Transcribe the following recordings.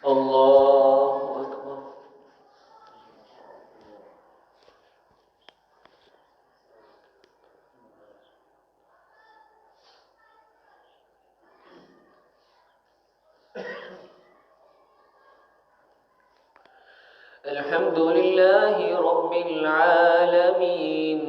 الله أكبر. الحمد لله رب العالمين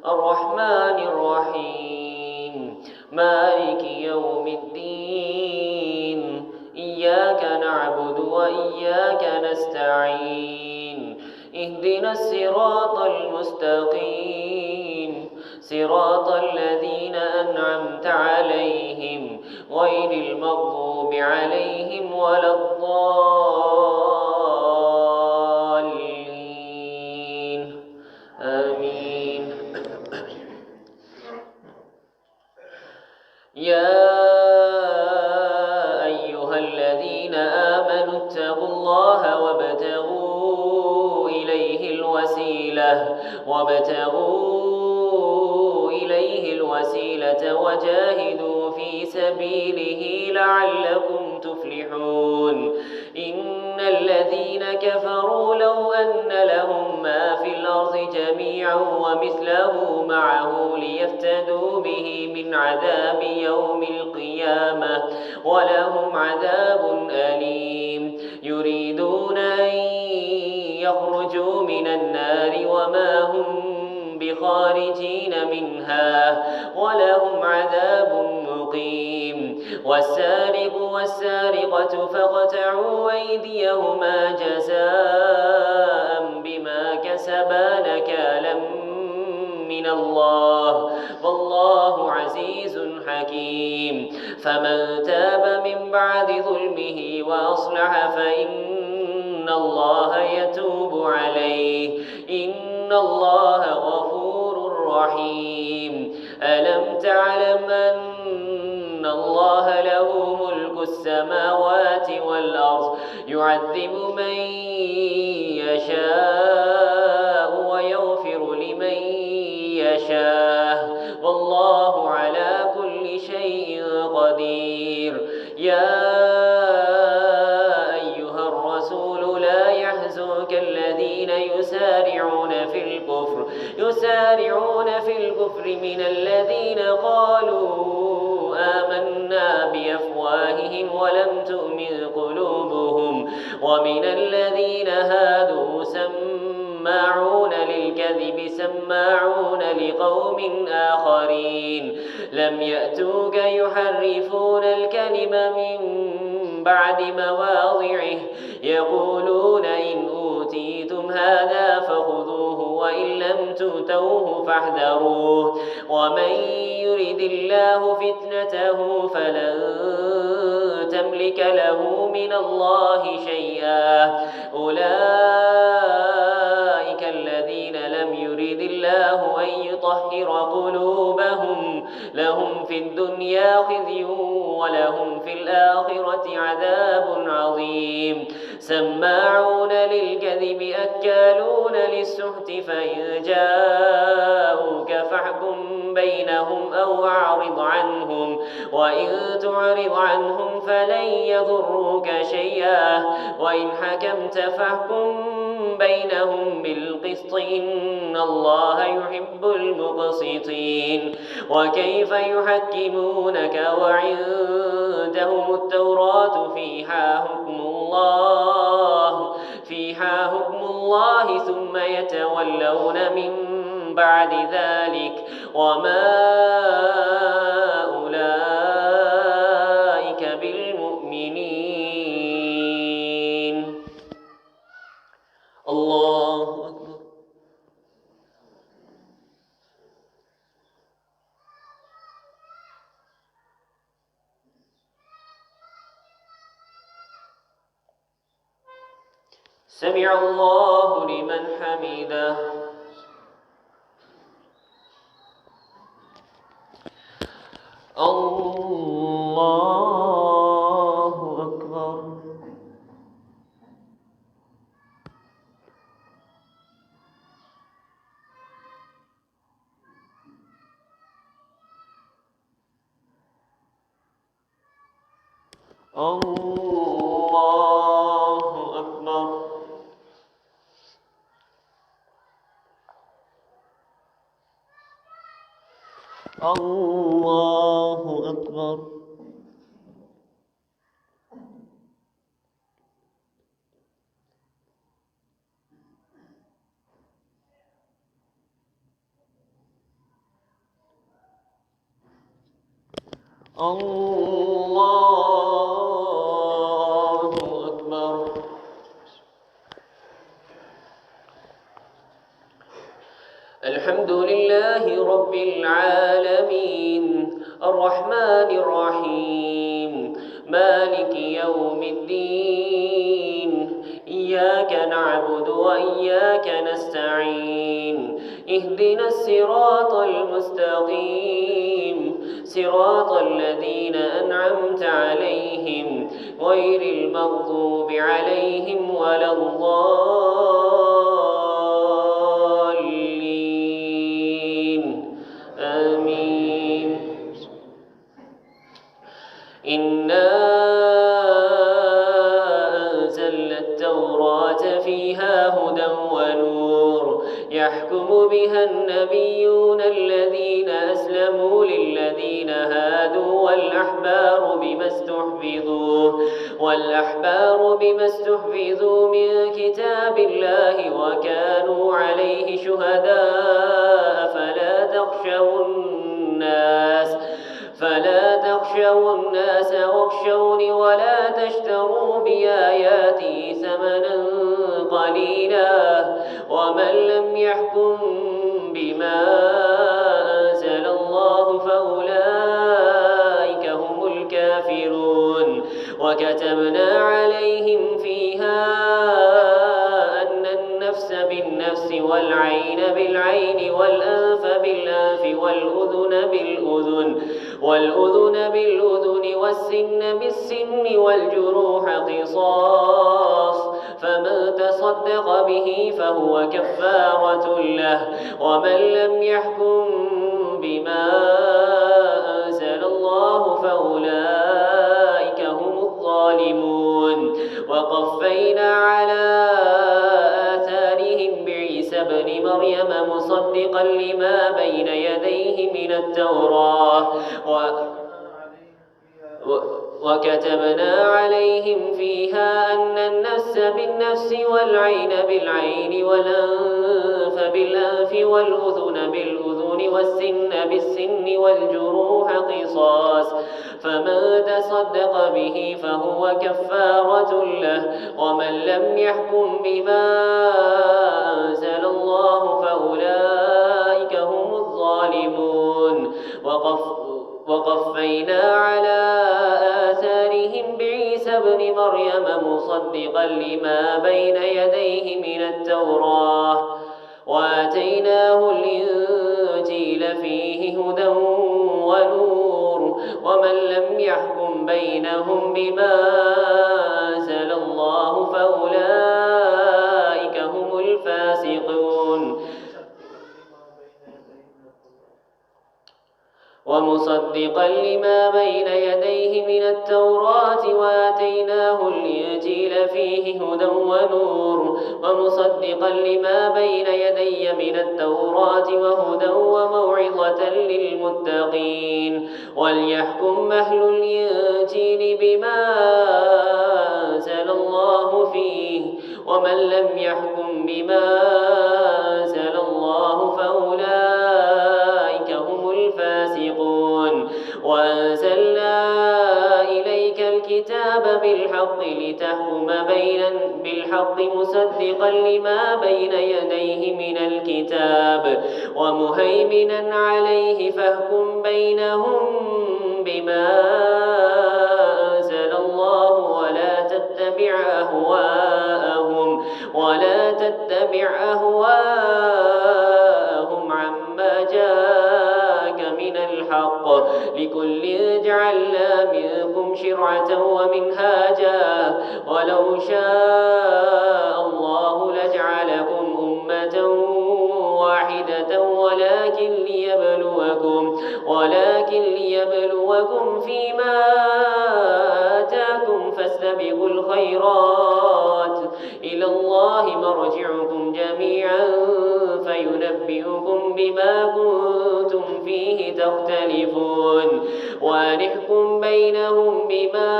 الرحمن الرحيم مالك يوم الدين إياك نعبد وإياك نستعين اهدنا الصراط المستقيم صراط الذين أنعمت عليهم غير المغضوب عليهم ولا الضالين آمين. يا أيها الذين آمنوا اتقوا الله وابتغوا إليه الوسيلة وجاهدوا في سبيله لعلكم تفلحون. إن الذين كفروا لو أن لهم ما في الأرض جميعا ومثله معه ليفتدوا به من عذاب يوم القيامة ولهم عذاب أليم. يريدون أن يخرجوا من النار وما هم بخارجين منها ولهم عذاب مقيم. والسارق والسارقة فاقطعوا أيديهما جزاء بما كسبا نكالا من الله والله عزيز حكيم. فمن تاب من بعد ظلمه وأصلح فإن الله يتوب عليه إن الله غفور رحيم. ألم تعلم أن الله له ملك السماوات والأرض يعذب من يشاء ويغفر لمن يشاء والله على كل شيء قدير. يا أيها الرسول لا يحزنك الذين يسارعون في الكفر من الذين قالوا آمنا بأفواههم ولم تؤمن قلوبهم ومن الذين هادوا سماعون للكذب سماعون لقوم آخرين لم يأتوك يحرفون الكلم من بعد مواضعه يقولون إن أوتيتم هذا فخذوه وإن لم تؤتوه فاحذروه ومن يرد الله فتنته فلن تملك له من الله شيئا. أولئك الذين لم يرد الله أن يطهر قلوبهم لهم في الدنيا خزي ولهم في الآخرة عذاب عظيم. سماعون للكذب أكالون للسحت فإن جاءوك فاحكم بينهم أو أعرض عنهم وإن تعرض عنهم فلن يضروك شيئا وإن حكمت فاحكم بينهم بالقسط إن الله يحب المقسطين. وكيف يحكمونك وعندهم التوراة فيها حكم الله ثم يتولون من بعد ذلك وما أولئك بالمؤمنين. الله أكبر. سمع الله لمن حمده. الله أكبر. الله الله أكبر. الله أكبر. الحمد لله رب العالمين الرحمن الرحيم مالك يوم الدين إياك نعبد وإياك نستعين اهدنا الصراط المستقيم صراط الذين أنعمت عليهم غير المغضوب عليهم ولا الضالين آمين. إنا أنزلنا التوراة فيها هدى ونور يحكم بها النبيون الذين أسلموا للذين هادوا والأحبار بما استحفظوا من كتاب الله وكانوا عليه شهداء فلا تخشوا الناس واخشوني ولا تشتروا بآياتي ثمنا قليلا ومن لم يحكم بما أنزل الله فأولئك هم الكافرون. وكتبنا عليهم فيها أن النفس بالنفس والعين بالعين والأنف بالأنف والأذن بالأذن والسن بالسن والجروح قصاص فمن تصدق به فهو كفارة له ومن لم يحكم بما أنزل الله فأولئك هم الظالمون. وقفينا على آثارهم بعيسى ابن مريم مصدقا لما بين يديه من التوراة وكتبنا عليهم فيها أن النفس بالنفس والعين بالعين والأنف بالأنف والأذن بالأذن والسن بالسن والجروح قصاص فمن تصدق به فهو كفارة له ومن لم يحكم بما أنزل الله فأولئك هم الظالمون. وقفينا على آثارهم بعيسى ابن مريم مصدقا لما بين يديه من التوراة وآتيناه الإنجيل فيه هدى ونور ومن لم يحكم بينهم بما أنزل الله فأولئك هم الفاسقون. ومصدقا لما بين يديه من التوراة وآتيناه الإنجيل فيه هدى ونور ومصدقا لما بين يدي من التوراة وهدى وموعظة للمتقين. وليحكم أهل الإنجيل بما أنزل الله فيه ومن لم يحكم بما أنزل الله فأولئك هم الفاسقون. وأنزلنا إليك الكتاب بالحق لتحكم بالحق مصدقا لما بين يديه من الكتاب ومهيمنا عليه فاحكم بينهم بما أنزل الله ولا تتبع أهواءهم عما جاءك من الحق لكل جعلنا منكم شرعة ومنهاجا ولو شاء الله لجعلكم أمة واحدة ولكن ليبلوكم فيما آتاكم فاستبقوا الخيرات إلى الله مرجعكم جميعا فينبئكم بما كنتم فيه تختلفون وأنحكم بينهم بما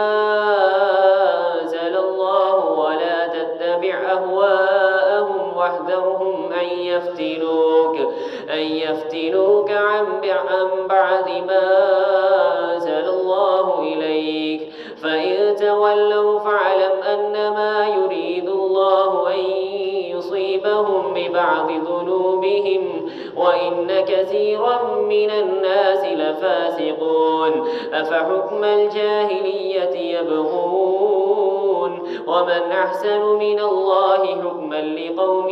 أنزل الله ولا تتبع أهواءهم واحذرهم أن يفتنوك عن بعد ما أنزل الله إليك فإن تولوا فاعلم أنما يريد الله أن يصيبهم ببعض ذنوبهم وإن كثيرا من الناس لفاسقون أفحكم الجاهلية يبغون ومن أحسن من الله حكما لقوم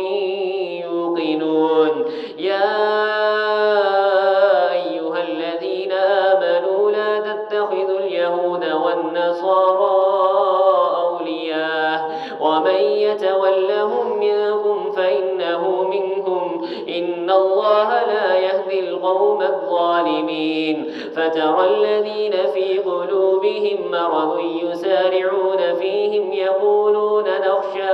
يوقنون يا أيها الذين آمنوا لا تتخذوا اليهود والنصارى أولياء ومن يتولهم منكم فإنه منهم إن الله لا يهدي القوم الظالمين فترى الذين في قلوبهم مرض يسارعون فيهم يقولون نخشى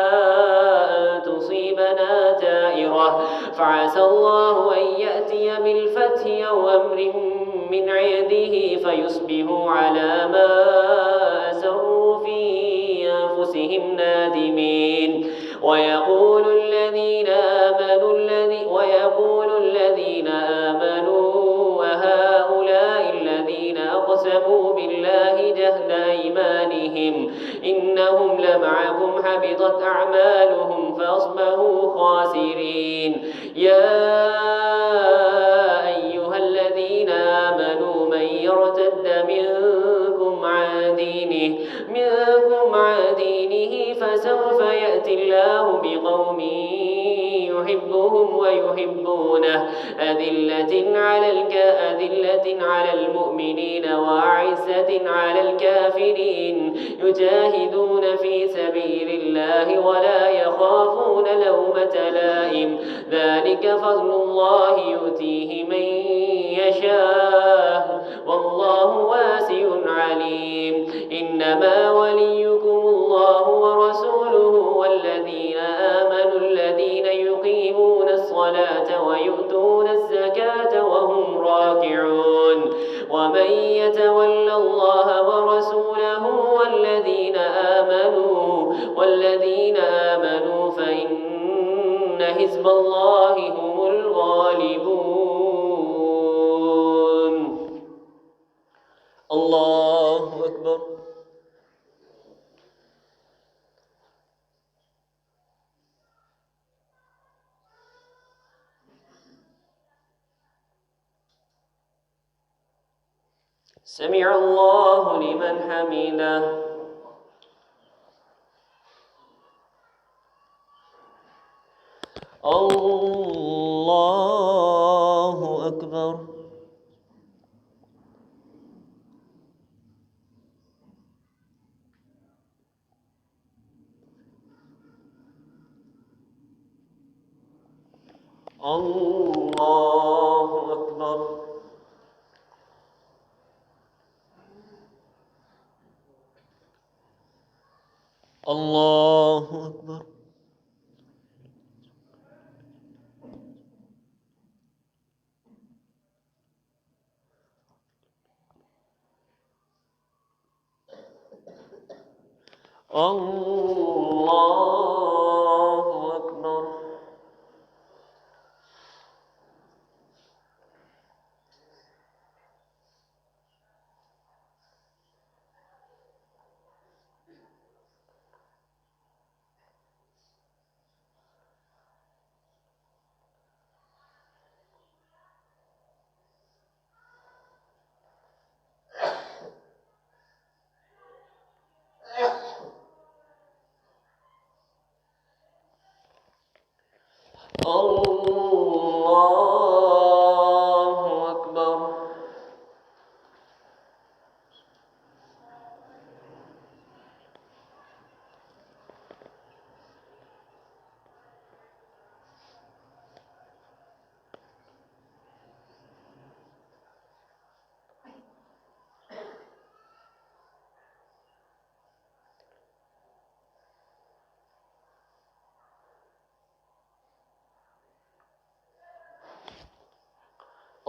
أن تصيبنا دائرة فعسى الله أن يأتي بالفتح أو أمر من عنده فيصبحوا على ما أسروا في أنفسهم نادمين ويقول الذين آمنوا أهؤلاء الذين أقسموا بالله جهد أيمانهم إنهم لمعكم حبطت أعمالهم فأصبحوا خاسرين يا أيها الذين آمنوا من يرتد منكم عن دينه فسوف يأتي الله بقوم يحبهم ويحبونه أذلة على المؤمنين وأعزة على الكافرين يجاهدون في سبيل الله ولا يخافون لومة لائم ذلك فضل الله يؤتيه من يشاء والله واسع عليم إنما وليكم الله ورسوله والذين آمنوا الذين يقيمون الصلاة ويؤتون الزكاة وهم راكعون ومن يتول الله ورسوله والذين آمنوا فإن حزب الله هم الغالبون الله أكبر سمع الله لمن حمده الله أكبر الله أكبر الله أكبر الله أكبر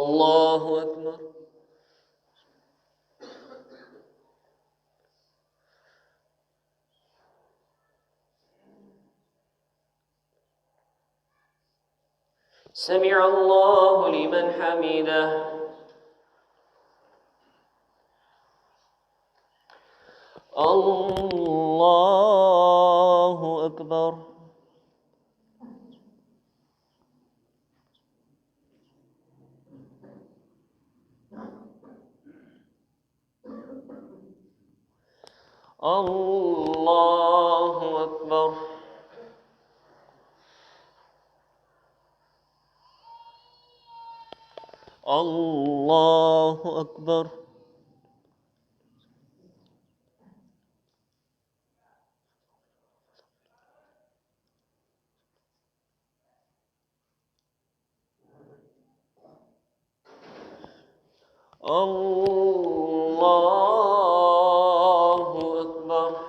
الله أكبر. سمع الله لمن حمده. الله أكبر. الله أكبر. الله أكبر. الله أكبر.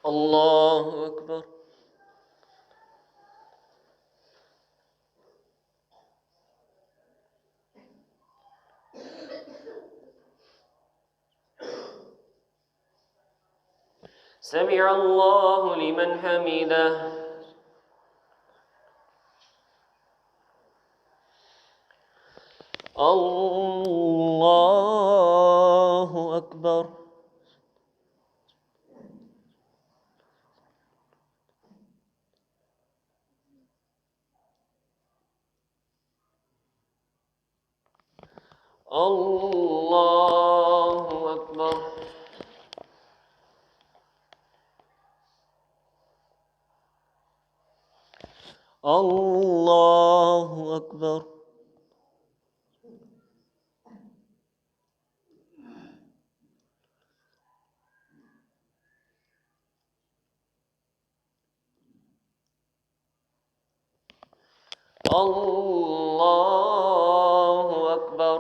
الله أكبر. سمع الله لمن حمده. الله أكبر. الله أكبر. الله أكبر. الله أكبر.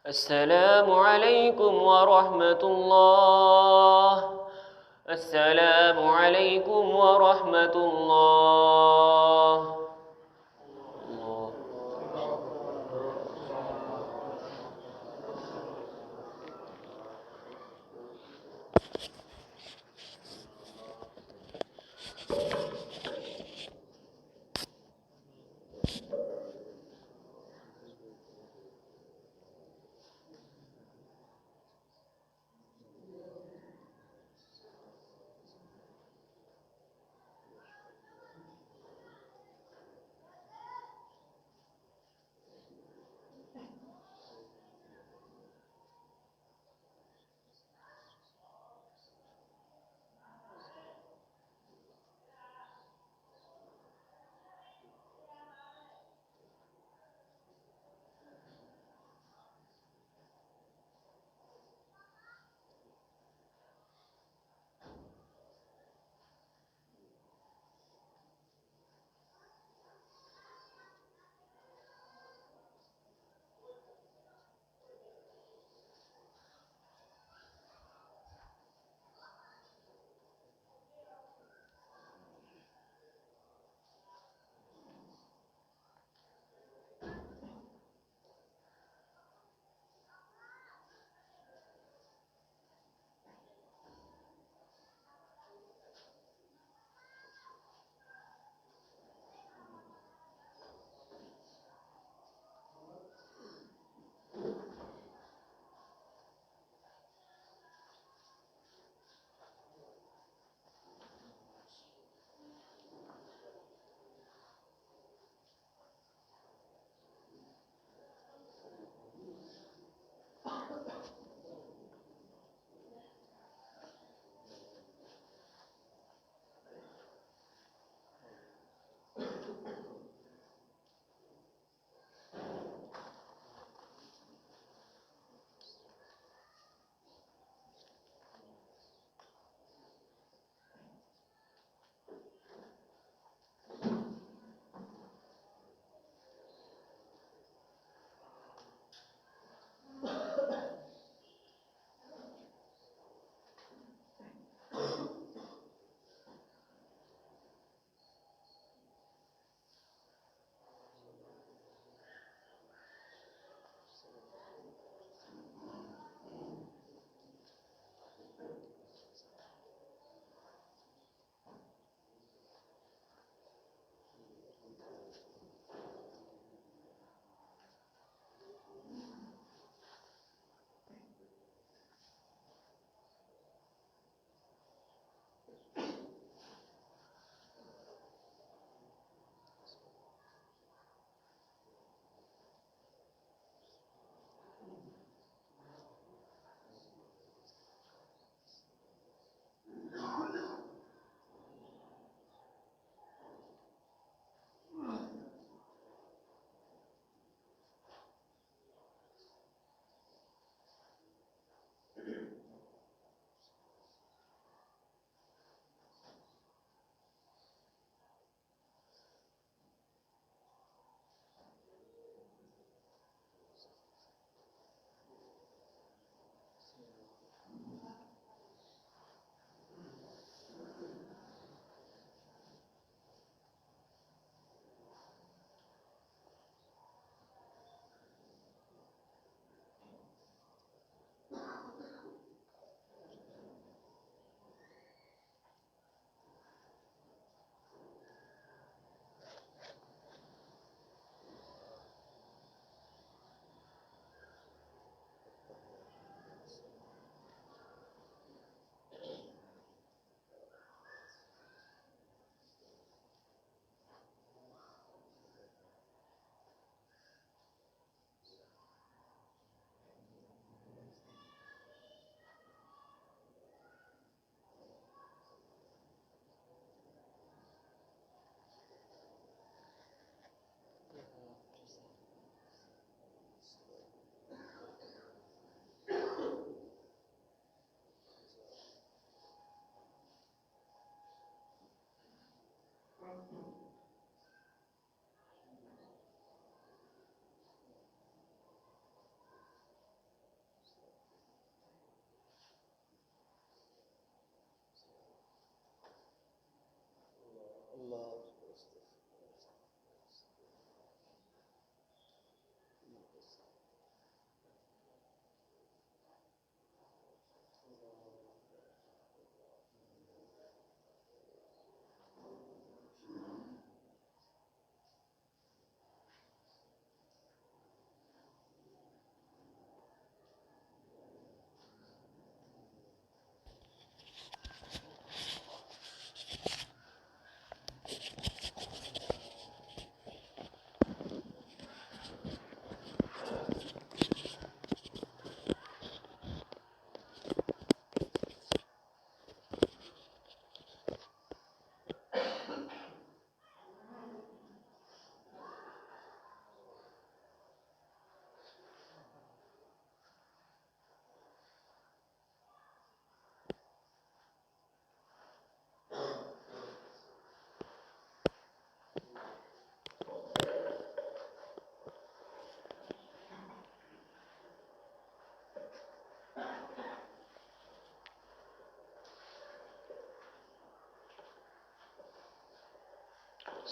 السلام عليكم ورحمة الله. السلام عليكم ورحمة الله.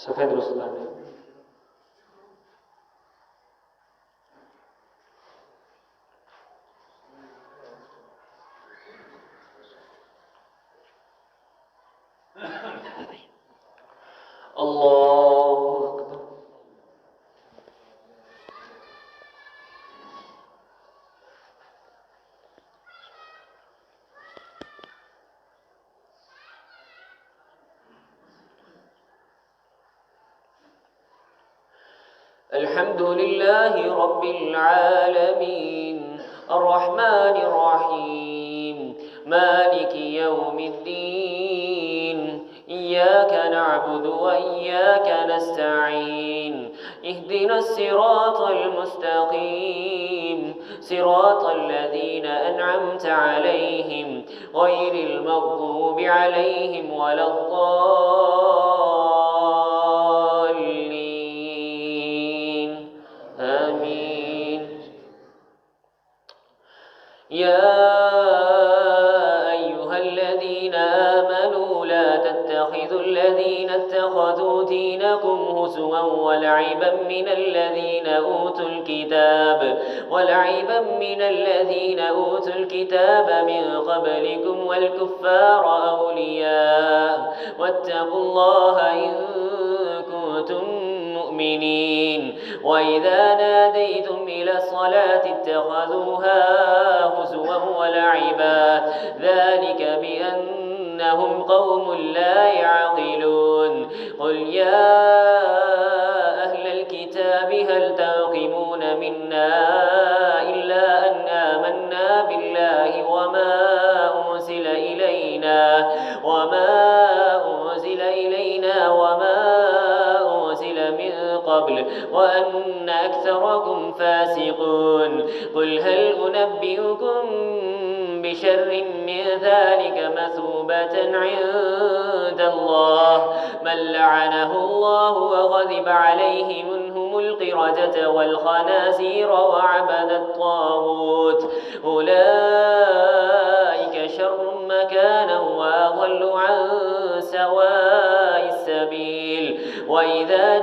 सफ़ेद रसगुल्ला में अल्लाहु अकबर। अल्हम्दुलिल्लाहि रब्बिल आलमीन अर्रहमानिर रहीम मालिकि यौमिद्दीन इय्याका नअबुदु व इय्याका नस्तईन इहदिनस सिरातल मुस्तकीम सिरातल लज़ीना अनअमता अलैहिम गैरिल मग़्दूबि अलैहिम वलद्दाल्लीन आमीन। या अय्युहल्लज़ीन आमनू ला तत्तखिज़ुल्लज़ीन इत्तखज़ू दीनकुम हुज़ुवन वलइबन मिनल्लज़ीन ऊतुल किताब मिन क़ब्लिकुम वल्कुफ़्फ़ार औलियाअ वत्तक़ुल्लाह इन कुन्तुम मुमिनीन। वइज़ा नादैतुम इलस्सलाति इत्तखज़ूहा हुज़ुवन वलइबा ذلك بأنهم قوم لا يعقلون। قل يا أهل الكتاب هل تنقمون منا إلا أن آمنا بالله وما أنزل إلينا وما أنزل من قبل وأن أكثركم فاسقون। قل هل أنبئكم بشر من ذلك مثوبة عند الله من لعنه الله وغضب عليه منهم القردة والخنازير وعبد الطاغوت أولئك شر مكانا وأضل عن سواء السبيل। وإذا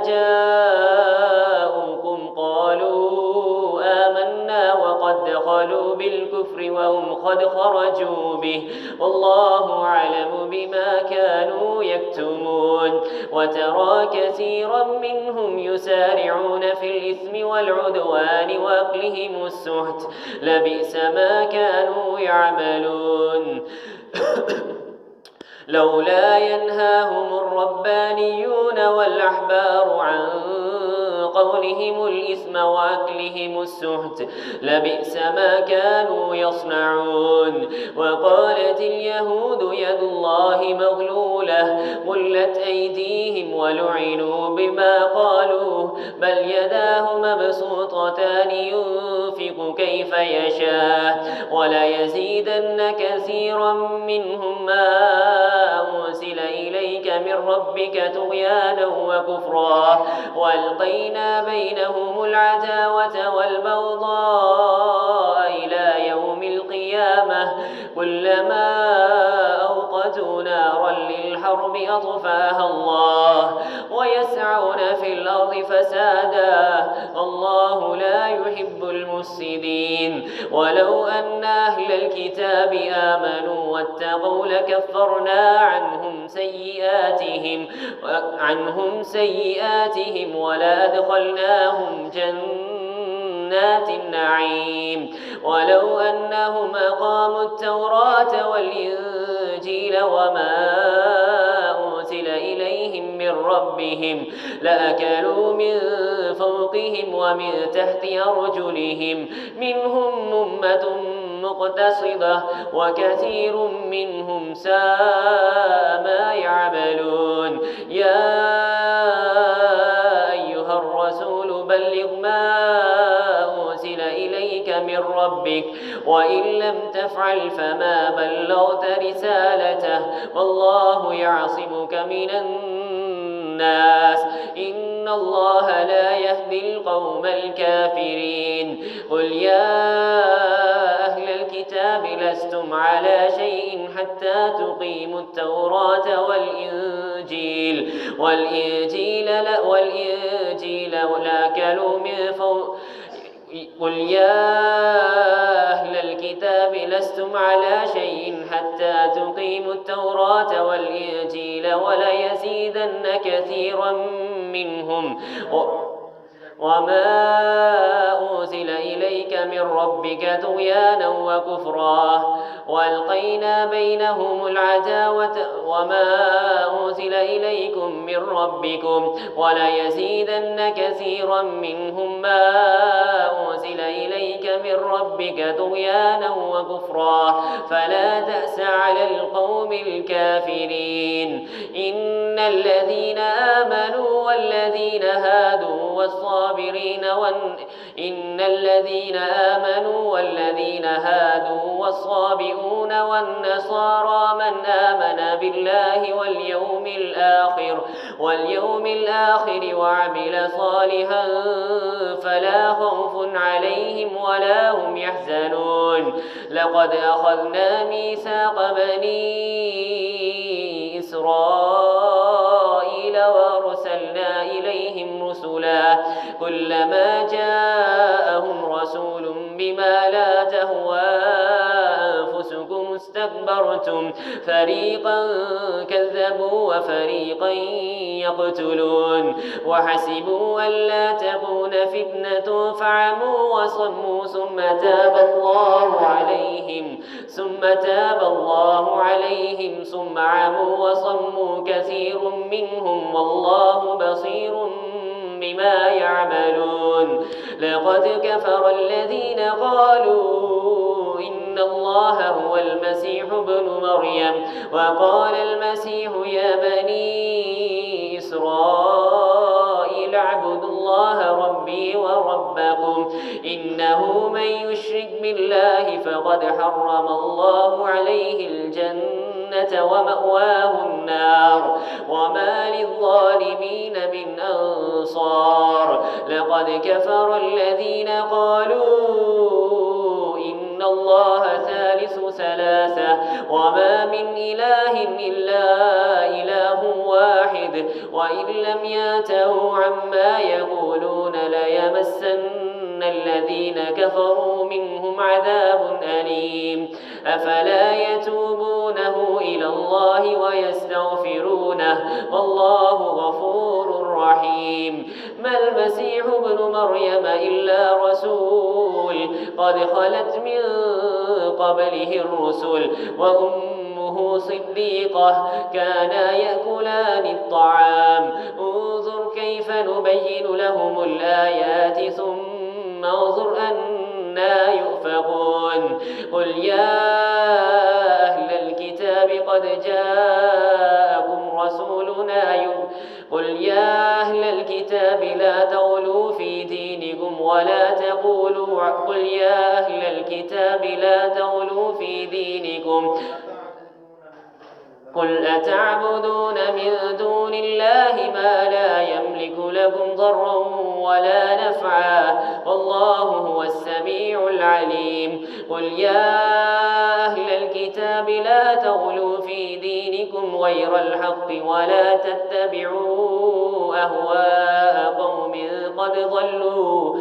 جاءوكم قالوا آمنا وقد دخلوا بالكفر وهم قد خرجوا به والله أعلم بما كانوا يكتمون। وترى كثيرا منهم يسارعون في الإثم والعدوان وأكلهم السحت لبئس ما كانوا يعملون لولا ينهاهم الربانيون والأحبار عن قولهم الإثم وأكلهم السحت لبئس ما كانوا يصنعون. وقالت اليهود يد الله مغلولة غلت أيديهم ولعنوا بما قالوا بل يداه مبسوطتان ينفق كيف يشاء وليزيدن كثيرا منهم ما أنزل إليك من ربك طغيانا وكفرا وألقينا بينهم العداوة والبغضاء إلى يوم القيامة كلما أوقدوا نارا للحرب أطفاها الله ويسعون في الأرض فسادا الله لا يحب المفسدين. ولو أن أهل الكتاب آمنوا واتقوا لكفرنا عنهم سيئاتهم ولأدخلناهم جنات النعيم. ولو أنهم أقاموا التوراة والإنجيل وما أنزل إليهم من ربهم لأكلوا من فوقهم ومن تحت أرجلهم منهم أمة مقتصدة وكثير منهم ساء ما يعملون. يا أيها الرسول بلغ ما أنزل إليك من ربك وإن لم تفعل فما بلغت رسالته والله يعصمك من الناس الناس إن الله لا يهدي القوم الكافرين قل يا أهل الكتاب لستم على شيء حتى تقيموا التوراة والإنجيل لا كلوا من فوق قل يا أهل الكتاب لستم على شيء حتى تقيموا التوراة والإنجيل وليزيدن كثيرا منهم وما أنزل إليك من ربك طغيانا وكفرا وألقينا بينهم العداوة وما أنزل إليكم من ربكم وليزيدن كثيرا منهم ما أنزل إليك من ربك طغيانا وكفرا فلا تأس على القوم الكافرين إن الذين آمنوا والذين هادوا والصابئون والنصارى من آمن بالله واليوم الآخر وعمل صالحا فلا خوف عليهم ولا هم يحزنون لقد أخذنا ميثاق بني إسرائيل وأرسلنا إليهم رسلا كلما جاءهم رسول بما لا تهوى أنفسكم استكبرتم فريقا كذبوا وفريقا يقتلون وحسبوا ألا تكون فتنة فعموا وصموا ثم تاب الله عليهم ثم عموا وصموا كثير منهم والله بصير بما يعملون لقد كفر الذين قالوا إن الله هو المسيح ابن مريم وقال المسيح يا بني إسرائيل اعبدوا الله ربي وربكم إنه من يشرك بالله فقد حرم الله عليه الجنة ومأواه النار وما للظالمين من أنصار لقد كفر الذين قالوا إن الله ثالث ثلاثة وما من إله إلا إله واحد وإن لم ينتهوا عما يقولون ليمسن الذين كفروا منهم عذاب أليم أفلا يتوبونه إلى الله ويستغفرونه والله غفور رحيم ما المسيح ابن مريم إلا رسول قد خلت من قبله الرسل وأمه صديقة كانا يأكلان الطعام انظر كيف نبين لهم الآيات ثم انظر أنا يؤفكون قل يا أهل الكتاب قد جاءكم رسولنا قل يا أهل الكتاب لا تغلوا في دينكم ولا تقولوا قل يا أهل الكتاب لا تغلوا في دينكم قل أتعبدون من دون الله ما لا يملك لكم ضرا ولا نفعا والله هو السميع العليم قل يا أهل الكتاب لا تغلوا في دينكم غير الحق ولا تتبعوا أهواء قوم قد ضلوا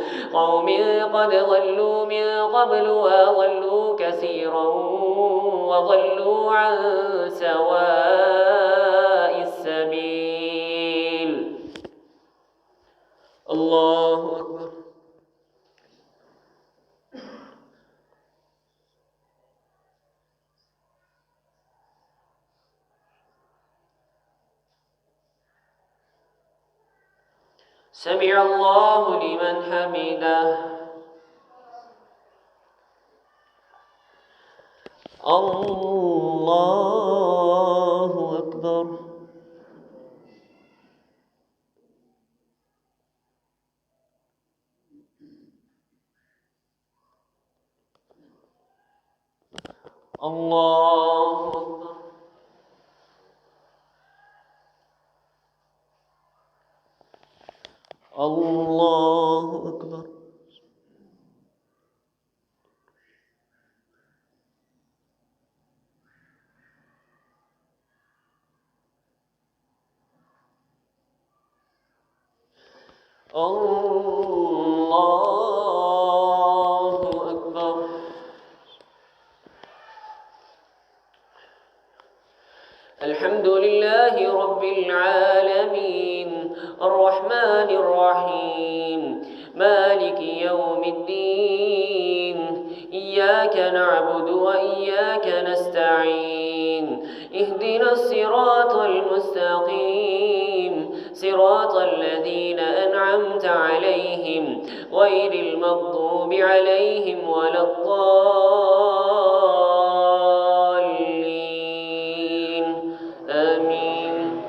من قبل وضلوا كثيرا وضلوا عن سواء السبيل الله أكبر سمع الله لمن حمده الله أكبر الله أكبر الله أكبر. الله أكبر. الحمد لله رب العالمين الرحمن الرحيم مالك يوم الدين إياك نعبد وإياك نستعين اهدنا الصراط المستقيم صراط الذين أنعمت عليهم غير المغضوب عليهم ولا الضالين آمين.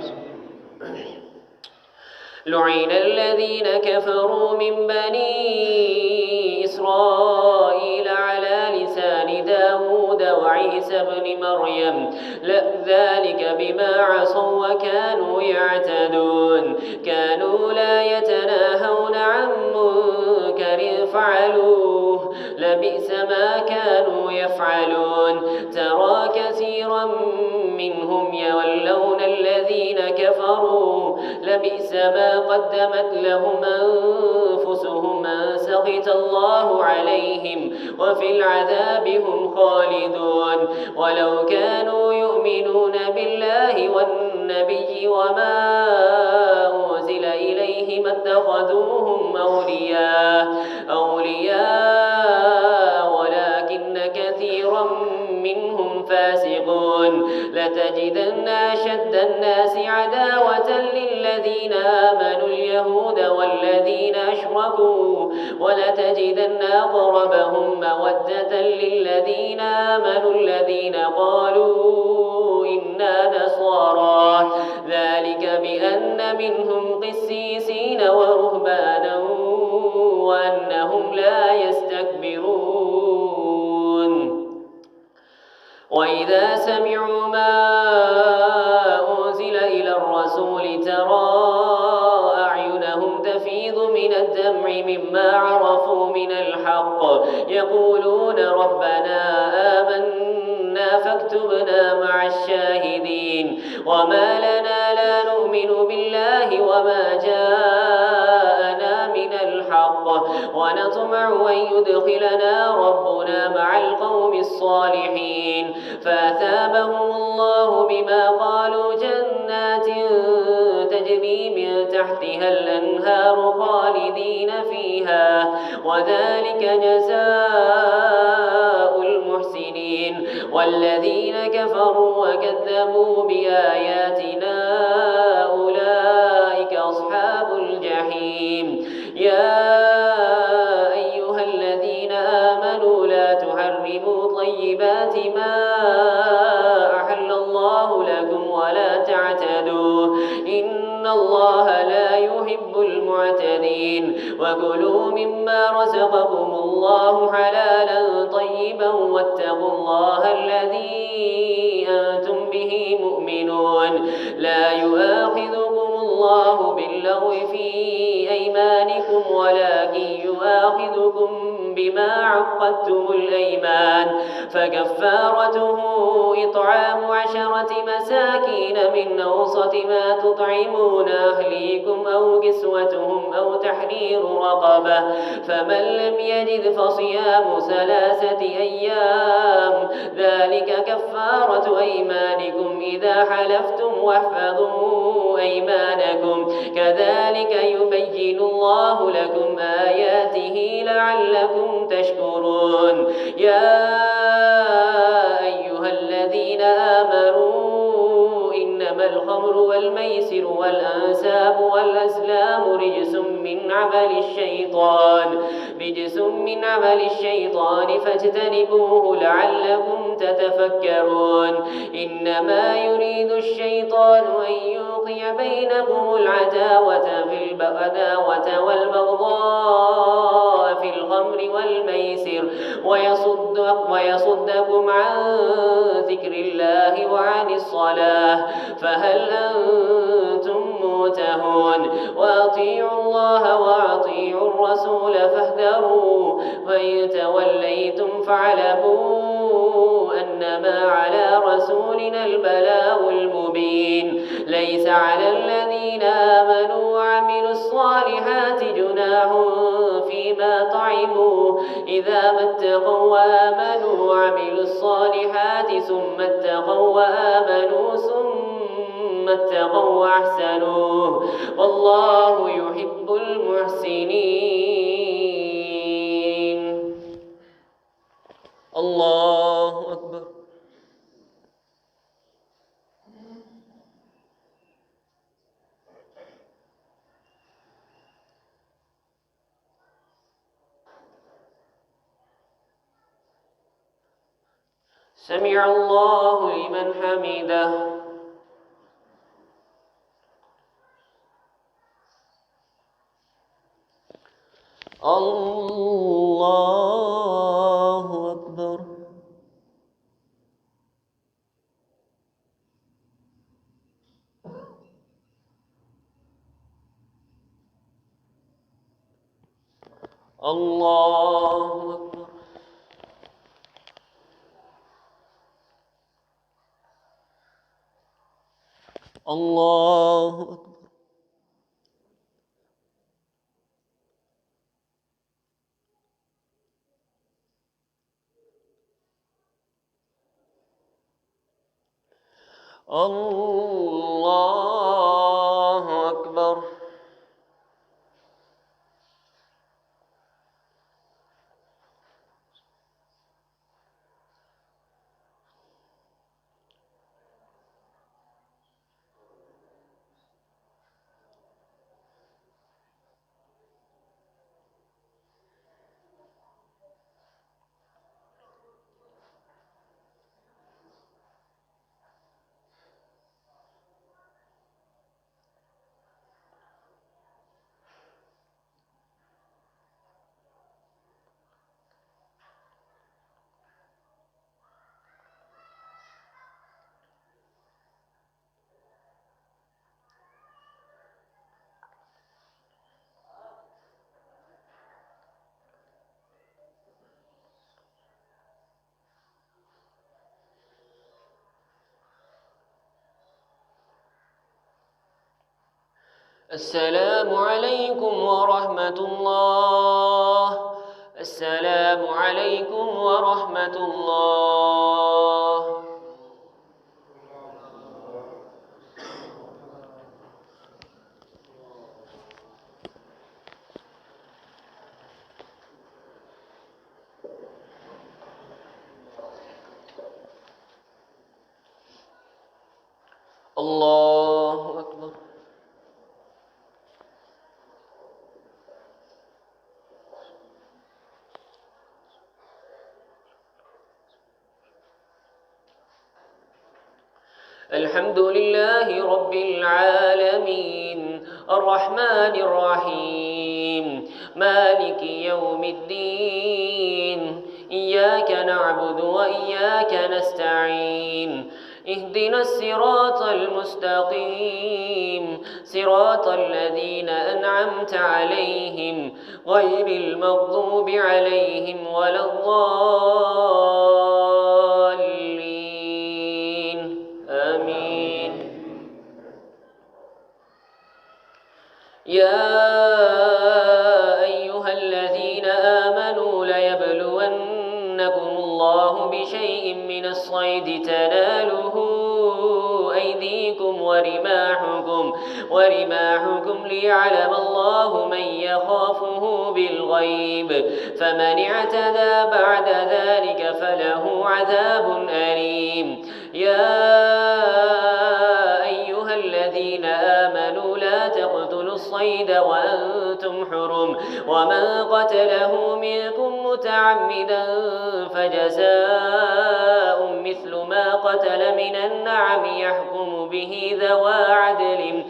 لعن الذين كفروا من بني إسرائيل على لسان داود وعيسى بن مريم ذلك بما عصوا وكانوا يعتدون كانوا لا يتناهون عن منكر فعلوه لبئس ما كانوا يفعلون ترى كثيرا منهم يولون الذين كفروا لبئس ما قدمت لهم أنفسهم أن سخط الله عليهم وفي العذاب هم خالدون ولو كانوا يؤمنون بالله والنبي وما أنزل إليه ما اتخذوهم أولياء ولكن كثيرا منهم فاسقون لتجدن أشد الناس عداوة للذين آمنوا اليهود والذين أشركوا ولتجدن أقربهم مودة للذين آمنوا الذين قالوا إنا نصارى ذلك بأن منهم قسيسين ورهبانا وأنهم لا يستكبرون وإذا سمعوا ما أنزل إلى الرسول ترى أعينهم تفيض من الدمع مما عرفوا من الحق يقولون ربنا آمنا فاكتبنا مع الشاهدين وما لنا لا نؤمن بالله وما جاءنا من الحق ونطمع أن يدخلنا ربنا مع القوم الصالحين فأثابهم الله بما قالوا جنات تجري من تحتها الأنهار خالدين فيها وذلك جزاء المحسنين والذين كفروا وكذبوا بآياتنا أولئك أصحاب الجحيم يا أيها الذين آمنوا لا تحرموا طيبات ما أحل الله لكم ولا تعتدوا إن الله لا يحب المعتدين وكلوا مما رزقكم الله حلالا طيبا واتقوا الله الذي أنتم به مؤمنون لا يؤاخذكم الله باللغو في أيمانكم ولكن يؤاخذكم بما عقدتم الأيمان فكفارته إطعام 10 مساكين من أوسط ما تطعمون أهليكم أو كسوتهم أو تحرير رقبة فمن لم يجد فصيام 3 أيام ذلك كفارة أيمانكم إذا حلفتم واحفظوا أيمانكم كذلك يبين الله لكم آياته لعلكم تشكرون يا أيها الذين آمنوا إنما الخمر والميسر والأنساب والأزلام رجس من عمل الشيطان فاجتنبوه لعلكم تتفكرون إنما يريد الشيطان أن يوقع بينكم العداوة والبغضاء في الخمر والميسر ويصدكم عن ذكر الله وعن الصلاة فهل أنتم منتهون وأطيعوا الله وأطيعوا الرسول فاهدروا وإن توليتم فاعلموا أنما على رسولنا البلاغ المبين ليس على الذين آمنوا وعملوا الصالحات جناح فيما طعموا إذا ما اتقوا وآمنوا وعملوا الصالحات ثم اتقوا وآمنوا ثم اتقوا وأحسنوا والله يحب المحسنين. الله أكبر. سمع الله لمن حمده. الله أكبر. الله أكبر. الله أكبر. الله أكبر. السلام عليكم ورحمة الله. السلام عليكم ورحمة الله. الله أكبر. الحمد لله رب العالمين الرحمن الرحيم مالك يوم الدين إياك نعبد وإياك نستعين اهدنا الصراط المستقيم صراط الذين أنعمت عليهم غير المغضوب عليهم ولا الضالين آمين. يا أيها الذين آمنوا ليبلونكم الله بشيء من الصيد تناله أيديكم ورماحكم ليعلم الله من يخافه بالغيب فمن اعتدى بعد ذلك فله عذاب أليم. يا أيها الذين آمنوا لا تقتلوا الصيد وأنتم حرم ومن قتله منكم متعمدا فجزاء مثل ما قتل من النعم يحكم به ذوى عدل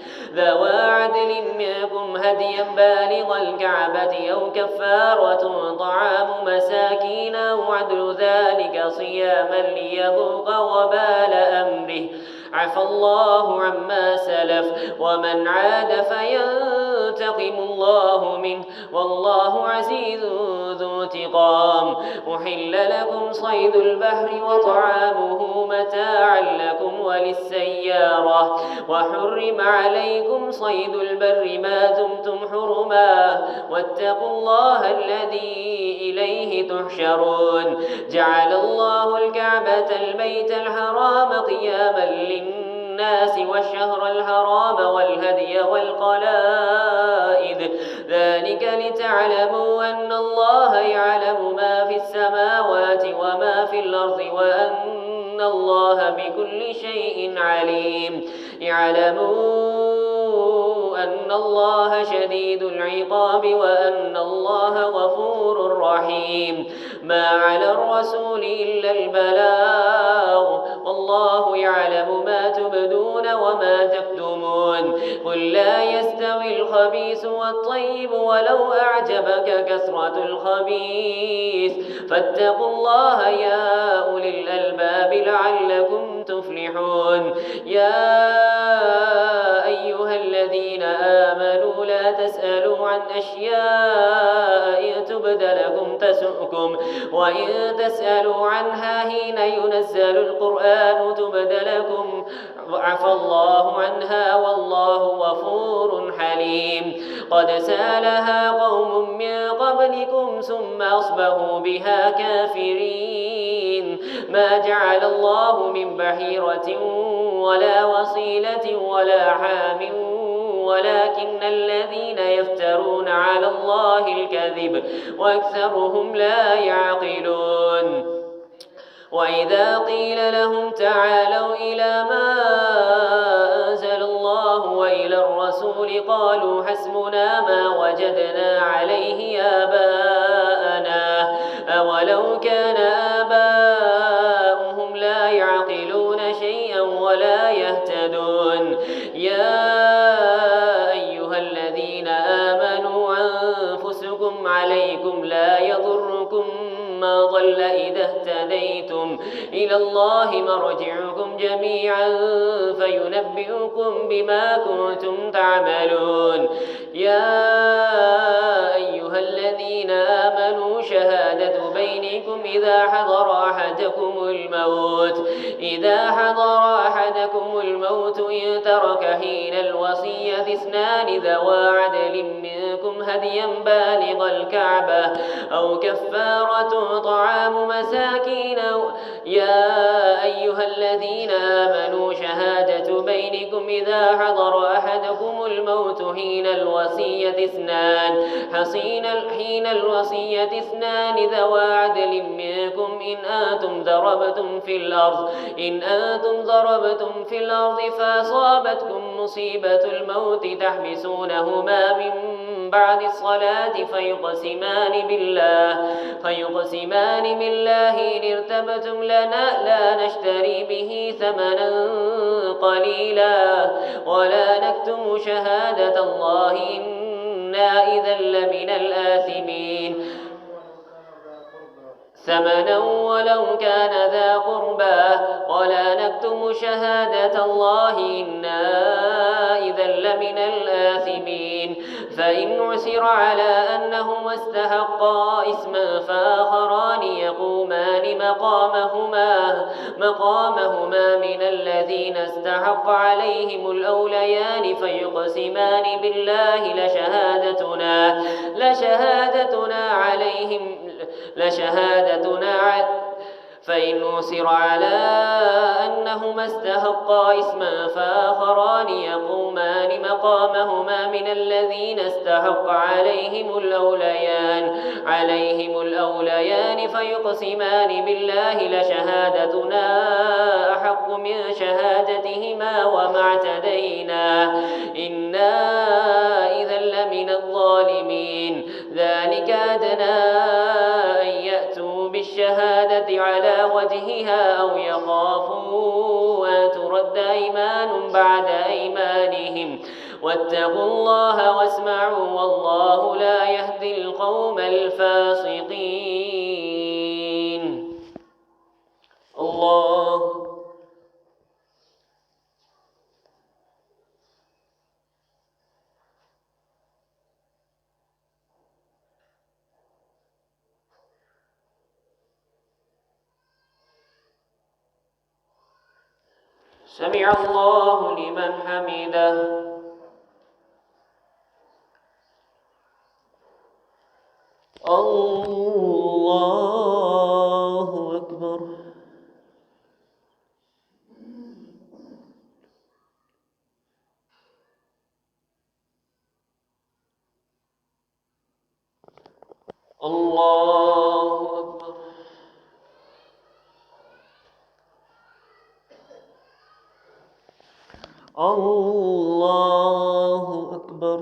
منكم هديا بالغ الكعبة أو كفارة طعام مساكين أو عدل ذلك صياما ليذوق وبال أمره عفى الله عما سلف ومن عاد فينتقم الله منه والله عزيز ذو انتقام. أحل لكم صيد البحر وطعامه متاعا لكم وللسيارة وحرم عليكم صيد البر ما دمتم حرما واتقوا الله الذي إليه تحشرون. جعل الله الكعبة البيت الحرام قياما للناس والشهر الحرام والهدي والقلائد ذلك لتعلموا أن الله يعلم ما في السماوات وما في الأرض وأن الله بكل شيء عليم. اعلموا أن الله شديد العقاب وأن الله غفور رحيم. ما على الرسول إلا البلاغ والله يعلم ما تبدون وما تكتمون. قل لا يستوي الخبيث والطيب ولو أعجبك كثرة الخبيث فاتقوا الله يا أولي الألباب لعلكم تفلحون. يا أيها الذين آمنوا لا تسألوا عن أشياء إن تبد لكم تسؤكم وإن تسألوا عنها حين ينزل القرآن تبد لكم عفى الله عنها والله غفور حليم. قد سألها قوم من قبلكم ثم أصبحوا بها كافرين. ما جعل الله من بحيرة ولا وصيلة ولا حام ولكن الذين يفترون على الله الكذب وأكثرهم لا يعقلون. وإذا قيل لهم تعالوا إلى ما أنزل الله وإلى الرسول قالوا حسبنا ما وجدنا عليه آباءنا أولو كان آباؤهم لا يعقلون شيئا ولا يهتدون. يا أيها الذين آمنوا أنفسكم عليكم لا يضركم ما ضل إذا اهتديتم إلى الله مرجعكم جميعا فينبئكم بما كنتم تعملون. يا أيها الذين آمنوا شهادة بينكم إذا حضر أحدكم الموت إن ترك حين الوصية اثنان ذوا عدل منكم هديا بالغ الكعبة أو كفارة طعام مساكين. يا أيها الذين آمنوا شهادة بينكم إذا حضر أحدكم الموت حين الوصية اثنان ذوا عدل منكم إن أنتم ضربتم في الأرض فأصابتكم مصيبة الموت تحبسونهما من بعد الصلاة فيقسمان بالله إن ارتبتم لا نشتري به ثمنا قليلا ولا نكتم شهادة الله إنا إذا لمن الآثمين. ثمنا ولو كان ذا قربى ولا نكتم شهادة الله إنا إذا لمن الآثمين. فإن عثر على أنهما استحقا إثما فآخران يقومان مقامهما من الذين استحق عليهم الأوليان فيقسمان بالله فإن أُصِرَ على أنهما استحقا إثما فآخران يقومان مقامهما من الذين استحق عليهم الأوليان فيقسمان بالله لشهادتنا أحق من شهادتهما وما اعتدينا إنا إذا لمن الظالمين. ذلك أدنى أن يأتوا بالشهادة على وجهها أو يخافوا أن ترد أيمان بعد أيمانهم واتقوا الله واسمعوا والله لا يهدي القوم الفاسقين. الله سمع الله لمن حمده. الله أكبر. الله أكبر. الله أكبر.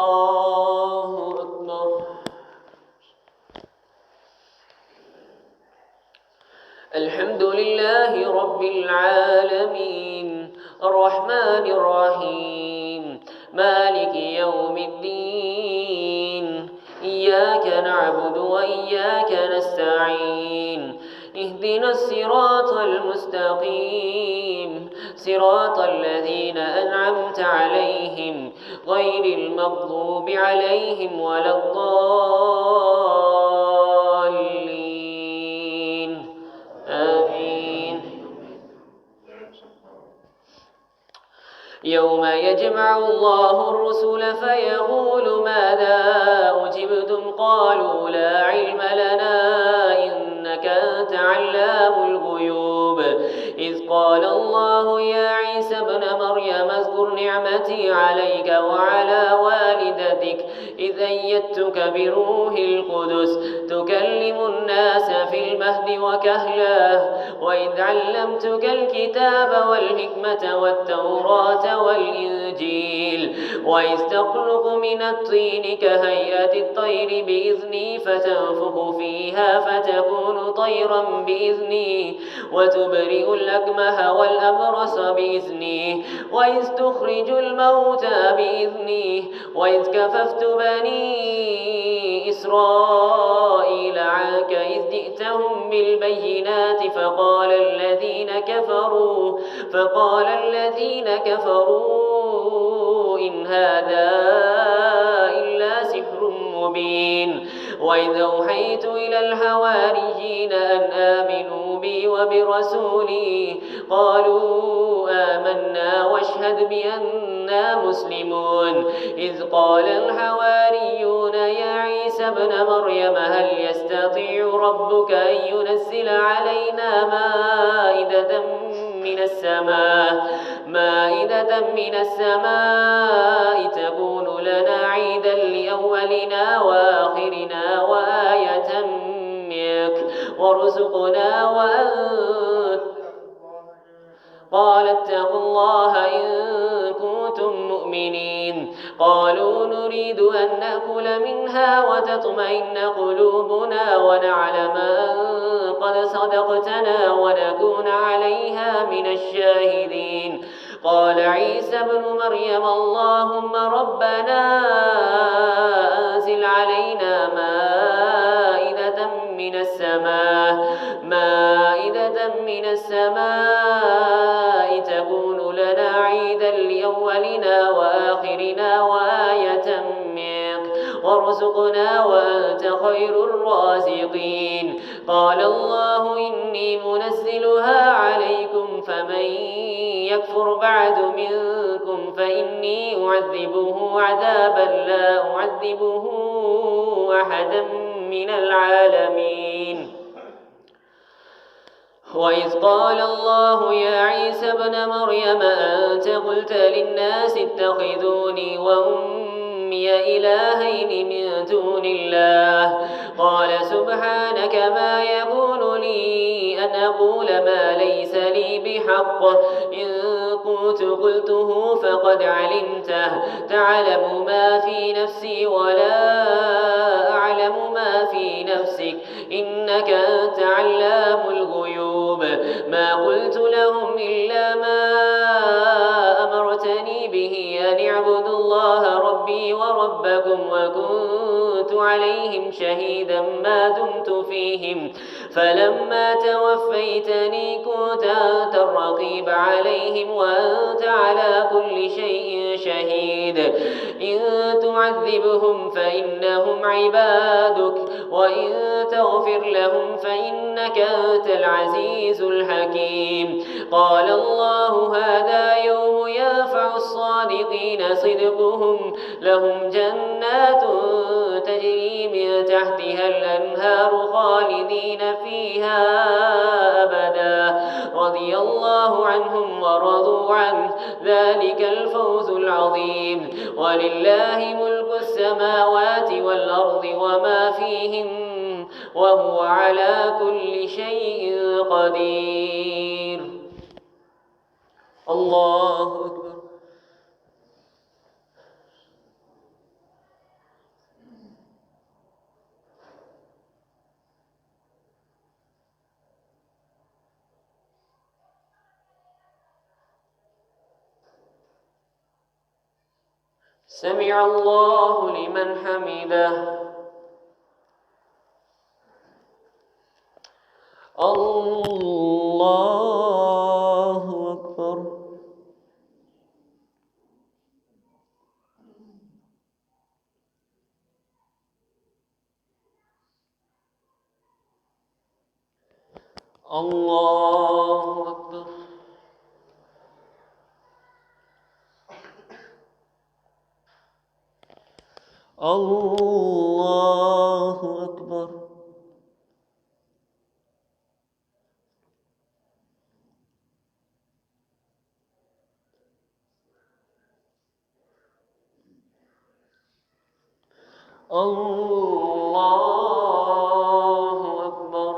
الله أكبر. الحمد لله رب العالمين الرحمن الرحيم مالك يوم الدين إياك نعبد وإياك نستعين اهدنا الصراط المستقيم صراط الذين أنعمت عليهم غير المغضوب عليهم ولا الضالين آمين. يوم يجمع الله الرسل فيقول ماذا أجبتم قالوا لا علم لنا إنك أنت علام الغيوب إذ قال الله يا عيسى ابن مريم اذكر نعمتي عليك وعلى والدتك إذ أيدتك بروح القدس تكلم الناس في المهد وكهلا وإذ علمتك الكتاب والحكمة والتوراة والإنجيل وإذ تخلق من الطين كهيئة الطير بإذني فتنفخ فيها فتكون طيرا بإذني وتبرئ الأكمه والأبرص بإذني وإذ تخرج الموتى بإذني وإذ كففت بني إسرائيل عنك إذ جئتهم بالبينات فقال الذين كفروا إن هذا إلا سحر مبين وإذ أوحيت إلى الحواريين أن آمنوا بي وبرسولي قالوا آمنا واشهد بأننا مسلمون إذ قال الحواريون يا عيسى ابن مريم هل يستطيع ربك أن ينزل علينا مائدة من السماء تكون لنا عيدا لأولنا وآخرنا وآية منك وارزقنا وأنت قال اتقوا الله إن كنتم مؤمنين قالوا نريد أن نأكل منها وتطمئن قلوبنا ونعلم أن قد صدقتنا ونكون عليها من الشاهدين قال عيسى ابن مريم اللهم ربنا أنزل علينا مائدة من السماء تكون لنا عيدا لأولنا وآخرنا وآية منك وارزقنا وأنت خير الرازقين قال الله إني منزلها عليكم فمن يكفر بعد منكم فإني أعذبه عذابا لا أعذبه أحدا من العالمين وإذ قال الله يا عيسى ابن مريم أنت قلت للناس اتخذوني وأمي إلهين من دون الله قال سبحانك ما يكون لي أن أقول ما ليس لي بحق إن كنت قلته فقد علمته تعلم ما في نفسي ولا أعلم ما في نفسك إنك أنت علام الغيوب ما قلت لهم إلا ما أمرتني به أن اعبدوا الله ربي وربكم وكنت عليهم شهيدا ما دمت فيهم فلما توفيتني كنت أنت الرقيب عليهم وأنت على كل شيء شهيد إن تعذبهم فإنهم عبادك وإن تغفر لهم فإنك أنت العزيز الحكيم قال الله هذا يوم ينفع الصادقين صدقهم لهم جنات تجري من تحتها الأنهار خالدين فيها أبدا رضي الله عنهم ورضوا عنه ذلك الفوز العظيم ولله ملك السماوات والأرض وما فيهن وهو على كل شيء قدير الله أكبر سمع الله لمن حمده الله أكبر الله أكبر الله أكبر الله أكبر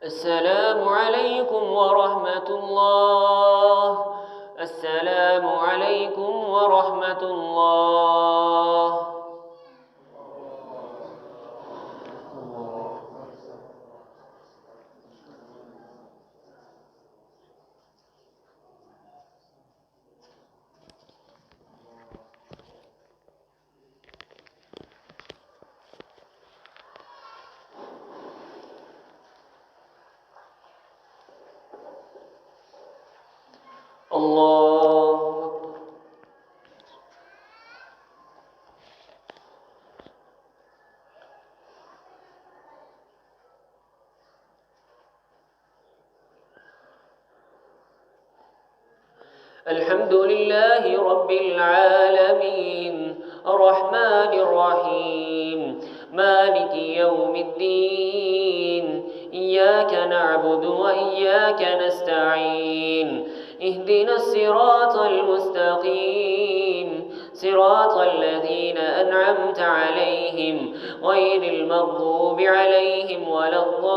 السلام عليكم ورحمة الله السلام عليكم ورحمة الله الله الحمد لله رب العالمين الرحمن الرحيم مالك يوم الدين إياك نعبد وإياك نستعين اهدنا الصراط المستقيم صراط الذين أنعمت عليهم غير المغضوب عليهم ولا الضالين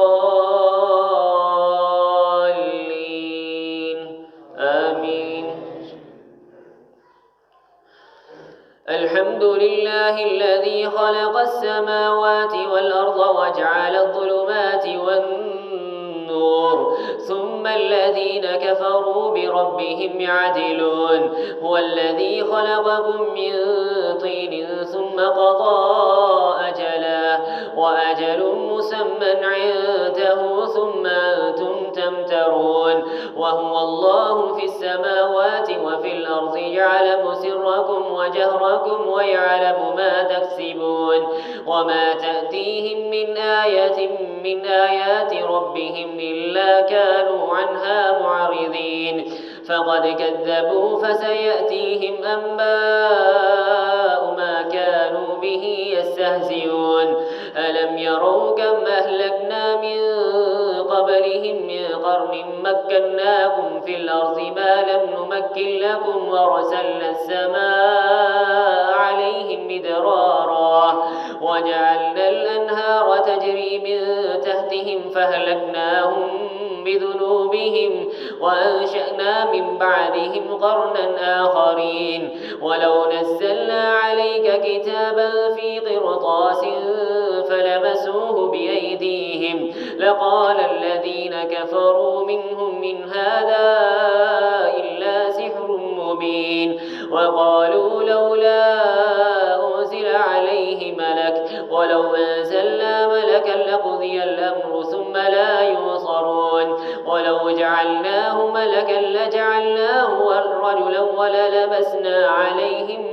آمين الحمد لله الذي خلق السماوات والأرض وجعل الظلمات والنور ثم الذين كفروا بربهم يعدلون هو الذي خلقكم من طين ثم قضى أجلا وأجل مسمى عنده ثم أنتم تمترون وهو الله في السماوات وفي الأرض يعلم سركم وجهركم ويعلم ما تكسبون وما تأتيهم من آية من آيات ربهم إلا كانوا عنها معرضين فقد كذبوا فسيأتيهم أنباء ما كانوا به يستهزئون ألم يروا كم أهلكنا من قبلهم من قرن مكناكم في الأرض ما لم نمكن لكم ورسلنا السماء عليهم مدرارا وجعلنا الأنهار تجري من تحتهم فأهلكناهم بذنوبهم وأنشأنا من بعدهم قرنا آخرين ولو نزلنا عليك كتابا في قرطاس فلمسوه بأيديهم لقال الذين كفروا منهم من هذا إلا سحر مبين وقالوا لولا أنزل عليه ملك ولو أنزلنا ملكا لقضي الأمر ثم لا ينصرون ولو جعلناه ملكا لجعلناه رجلا وللبسنا عليهم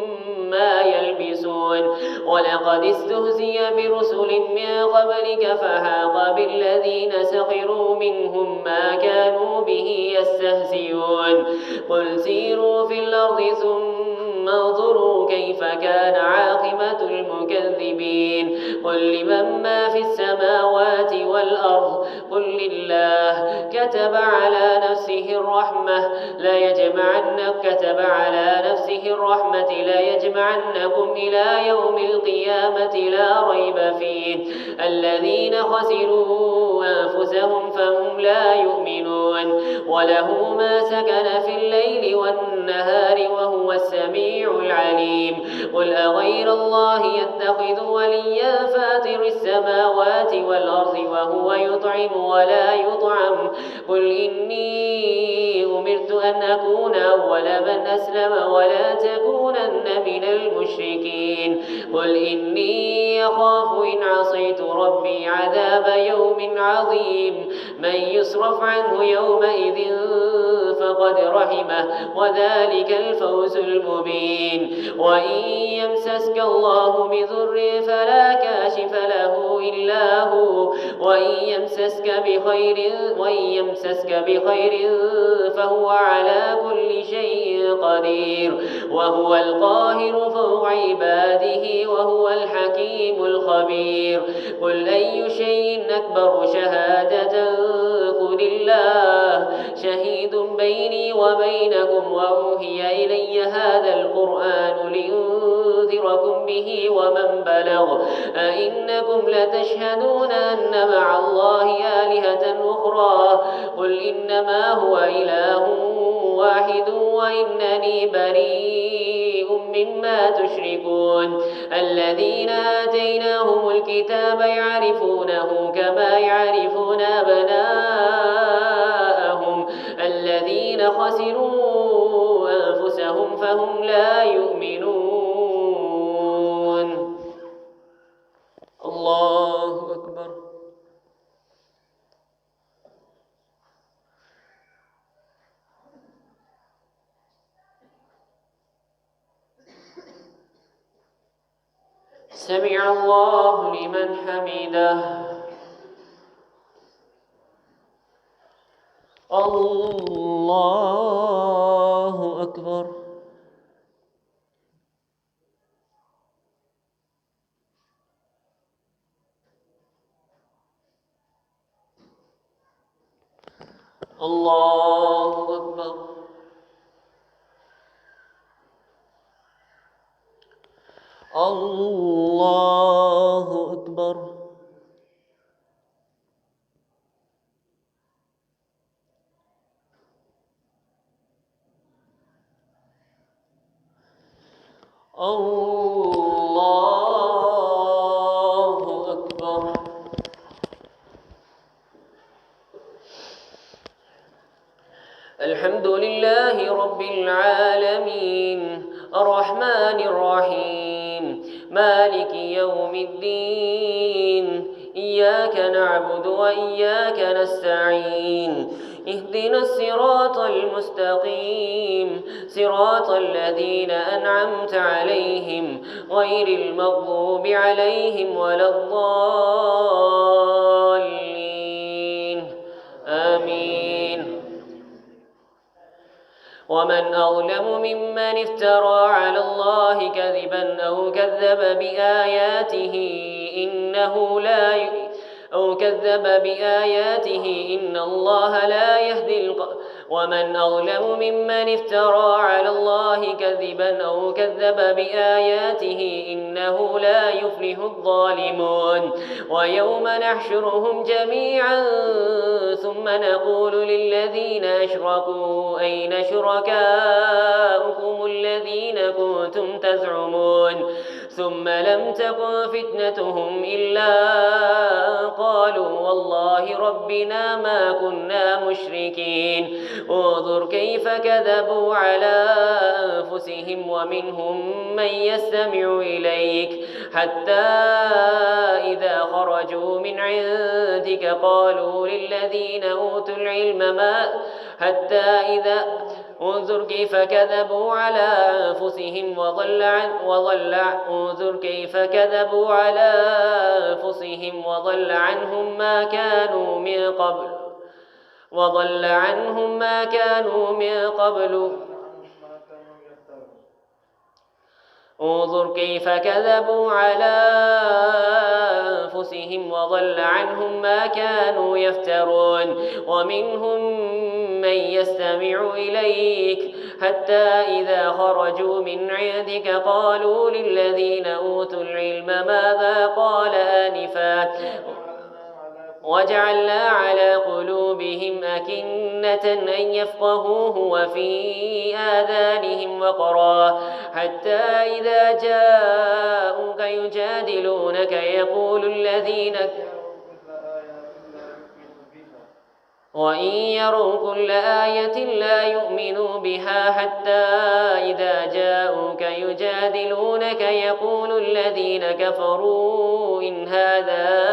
ما يلبسون ولقد استهزئ برسل من قبلك فحاق بالذين سخروا منهم ما كانوا به يستهزئون قل سيروا في الأرض ثم انظروا كيف كان عاقبة المكذبين قل لمن ما في السماوات والأرض قل لله كتب على نفسه الرحمة كتب على نفسه الرحمة لا يجمعنكم إلى يوم القيامة لا ريب فيه الذين خسروا أنفسهم فهم لا يؤمنون وله ما سكن في الليل والنهار وهو السميع العليم قل أغير الله يتخذ وليا فاطر السماوات والأرض وهو يطعم ولا يطعم قل إني أمرت أن أكون أول من أسلم ولا تكونن من المشركين قل إني أخاف إن عصيت ربي عذاب يوم عظيم من يصرف عنه يومئذ فقد رحمه وذلك الفوز المبين وإن يمسسك الله بضر فلا كاشف له إلا هو وإن يمسسك بخير فهو على كل شيء قدير وهو القاهر فوق عباده وهو الحكيم الخبير قل أي شيء أكبر شهادة قل الله شهيد بيني وبينكم وأوحي إلي هذا القرآن لينذركم به ومن بلغ أئنكم لتشهدون أن مع الله آلهة أخرى قل إنما هو إله واحد وإنني بريء مما تشركون الذين آتيناهم الكتاب يعرفونه كما يعرفون أبناءهم الذين خسروا أنفسهم فهم لا يؤمنون الله أكبر سمع الله لمن حمده الله أكبر الله أكبر الله أكبر الله أكبر الحمد لله رب العالمين الرحمن الرحيم مالك يوم الدين نعبد وإياك نستعين اهدنا الصراط المستقيم صراط الذين أنعمت عليهم غير المغضوب عليهم ولا الضالين آمين. ومن أظلم ممن افترى على الله كذبا أو كذب بآياته إن الله لا يهدي ومن أظلم ممن افترى على الله كذبا أو كذب بآياته إنه لا يفلح الظالمون. ويوم نحشرهم جميعا ثم نقول للذين أشركوا أين شركاؤكم الذين كنتم تزعمون ثم لم تكن فتنتهم إلا قالوا والله ربنا ما كنا مشركين. انظر كيف كذبوا على أنفسهم ومنهم من يستمع إليك حتى إذا خرجوا من عندك قالوا للذين أوتوا العلم انظر كيف كذبوا على أنفسهم وضل عنهم ما كانوا من قبل انظر كيف كذبوا على أنفسهم وضل عنهم ما كانوا يفترون. ومنهم من يستمع إليك حتى إذا خرجوا من عندك قالوا للذين أوتوا العلم ماذا قال آنفا وجعلنا على قلوبهم أكنة أن يفقهوه وفي آذانهم وقرا حتى إذا جاءوك يجادلونك يقول الذين وإن يروا كل آية لا يؤمنوا بها حتى إذا جاءوك يجادلونك يقول الذين كفروا إن هذا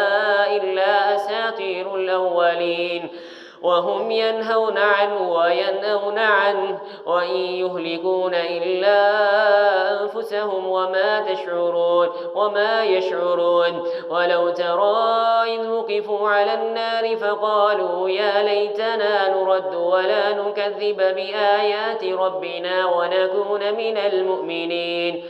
إلا أساطير الأولين وهم ينهون عنه وينأون عنه وإن يهلكون إلا أنفسهم وما يشعرون. ولو ترى إذ وقفوا على النار فقالوا يا ليتنا نرد ولا نكذب بآيات ربنا ونكون من المؤمنين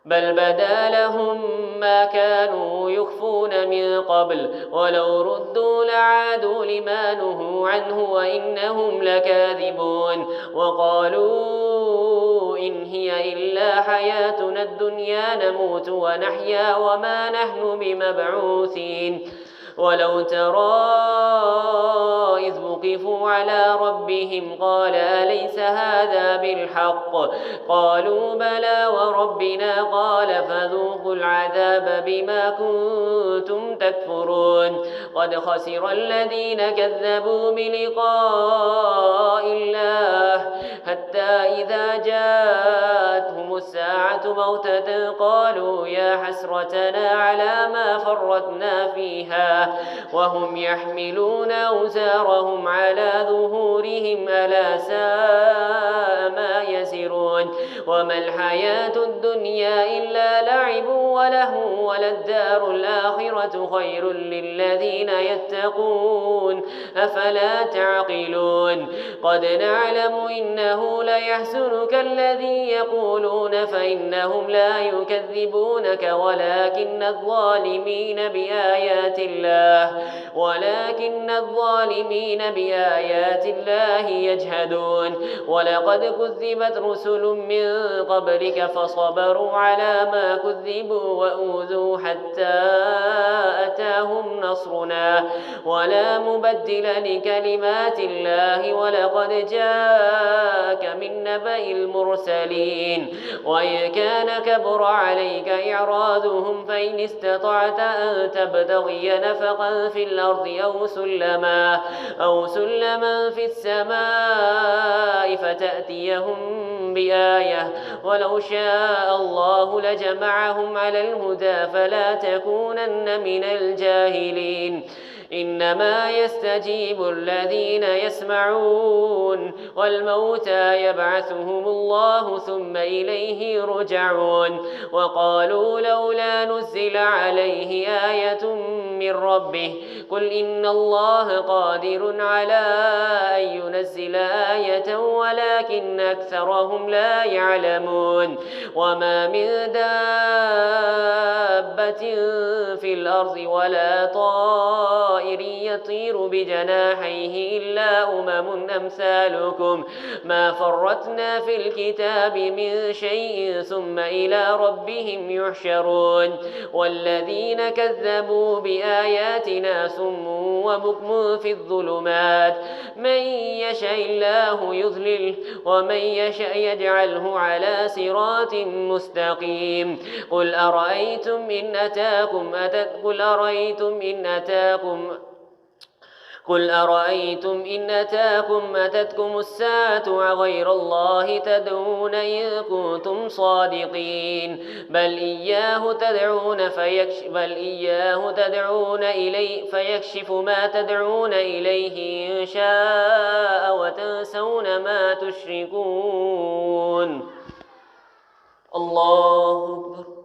بل بدا لهم ما كانوا يخفون من قبل ولو ردوا لعادوا لما نهوا عنه وإنهم لكاذبون. وقالوا إن هي إلا حياتنا الدنيا نموت ونحيا وما نحن بمبعوثين. ولو ترى إذ وقفوا على ربهم قال أليس هذا بالحق قالوا بلى وربنا قال فذوقوا العذاب بما كنتم تكفرون. قد خسر الذين كذبوا بلقاء الله حتى إذا جاءتهم الساعة بغتة قالوا يا حسرتنا على ما فرطنا فيها وهم يحملون أوزارهم على ظهورهم ألا ساء ما يزرون. وما الحياة الدنيا إلا لعب وله وللدار الآخرة خير للذين يتقون أفلا تعقلون. قد نعلم إنه ليحزنك الذي يقولون فإنهم لا يكذبونك ولكن الظالمين بآيات الله يجهدون. ولقد كذبت رسل من قبلك فصبروا على ما كذبوا وأوذوا حتى أتاهم نصرنا ولا مبدل لكلمات الله ولقد جاءك من نبأ المرسلين. وإن كان كبر عليك إعراضهم فإن استطعت أن تبتغي نفقا في الأرض أو سلما في السماء فتأتيهم بآية ولو شاء الله لجمعهم على الهدى فلا تكونن من الجاهلين. إنما يستجيب الذين يسمعون والموتى يبعثهم الله ثم إليه يرجعون وقالوا لولا نزل عليه آية من ربه قل إن الله قادر على أن ينزل آية ولكن أكثرهم لا يعلمون وما من دابة في الأرض ولا طائر يطير بجناحيه إلا أمم أمثالكم ما فرطنا في الكتاب من شيء ثم إلى ربهم يحشرون والذين كذبوا بآياتنا صم وبكم في الظلمات من يشاء الله يضلل ومن يشاء يجعله على صراط مستقيم قل أرأيتم إن أتاكم أتتكم الساعة غير الله تدعون إن كنتم صادقين بل إياه تدعون فيكشف ما تدعون إليه إن شاء وتنسون ما تشركون الله أكبر.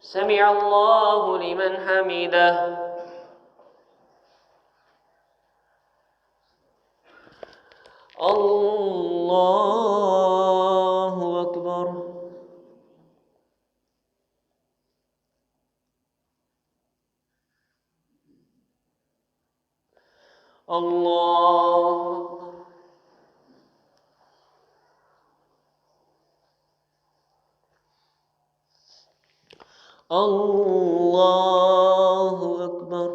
سمع الله لمن حمده الله أكبر. الله أكبر. الله أكبر.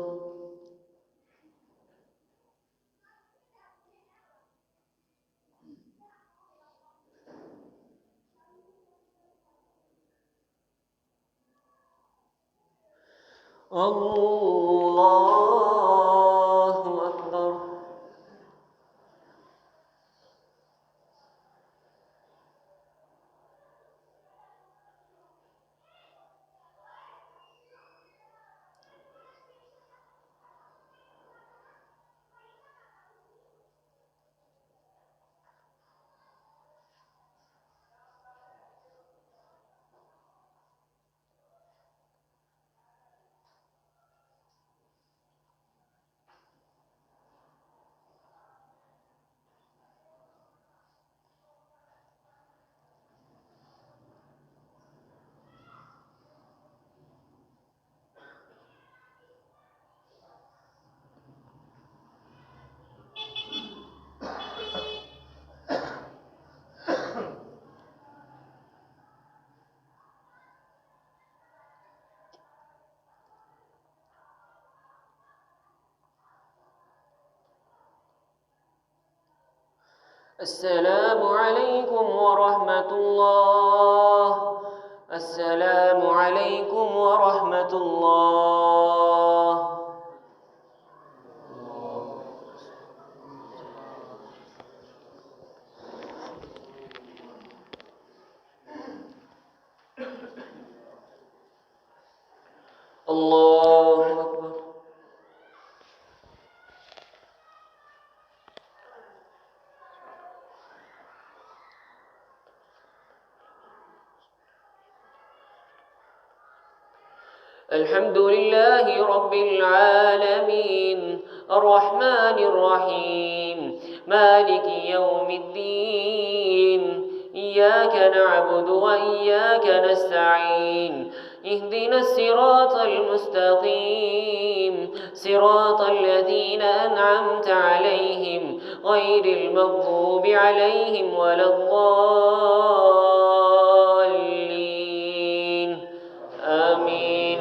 الله أكبر. السلام عليكم ورحمة الله. السلام عليكم ورحمة الله. الله أكبر. الحمد لله رب العالمين الرحمن الرحيم مالك يوم الدين إياك نعبد وإياك نستعين اهدنا الصراط المستقيم صراط الذين أنعمت عليهم غير المغضوب عليهم ولا الضالين آمين.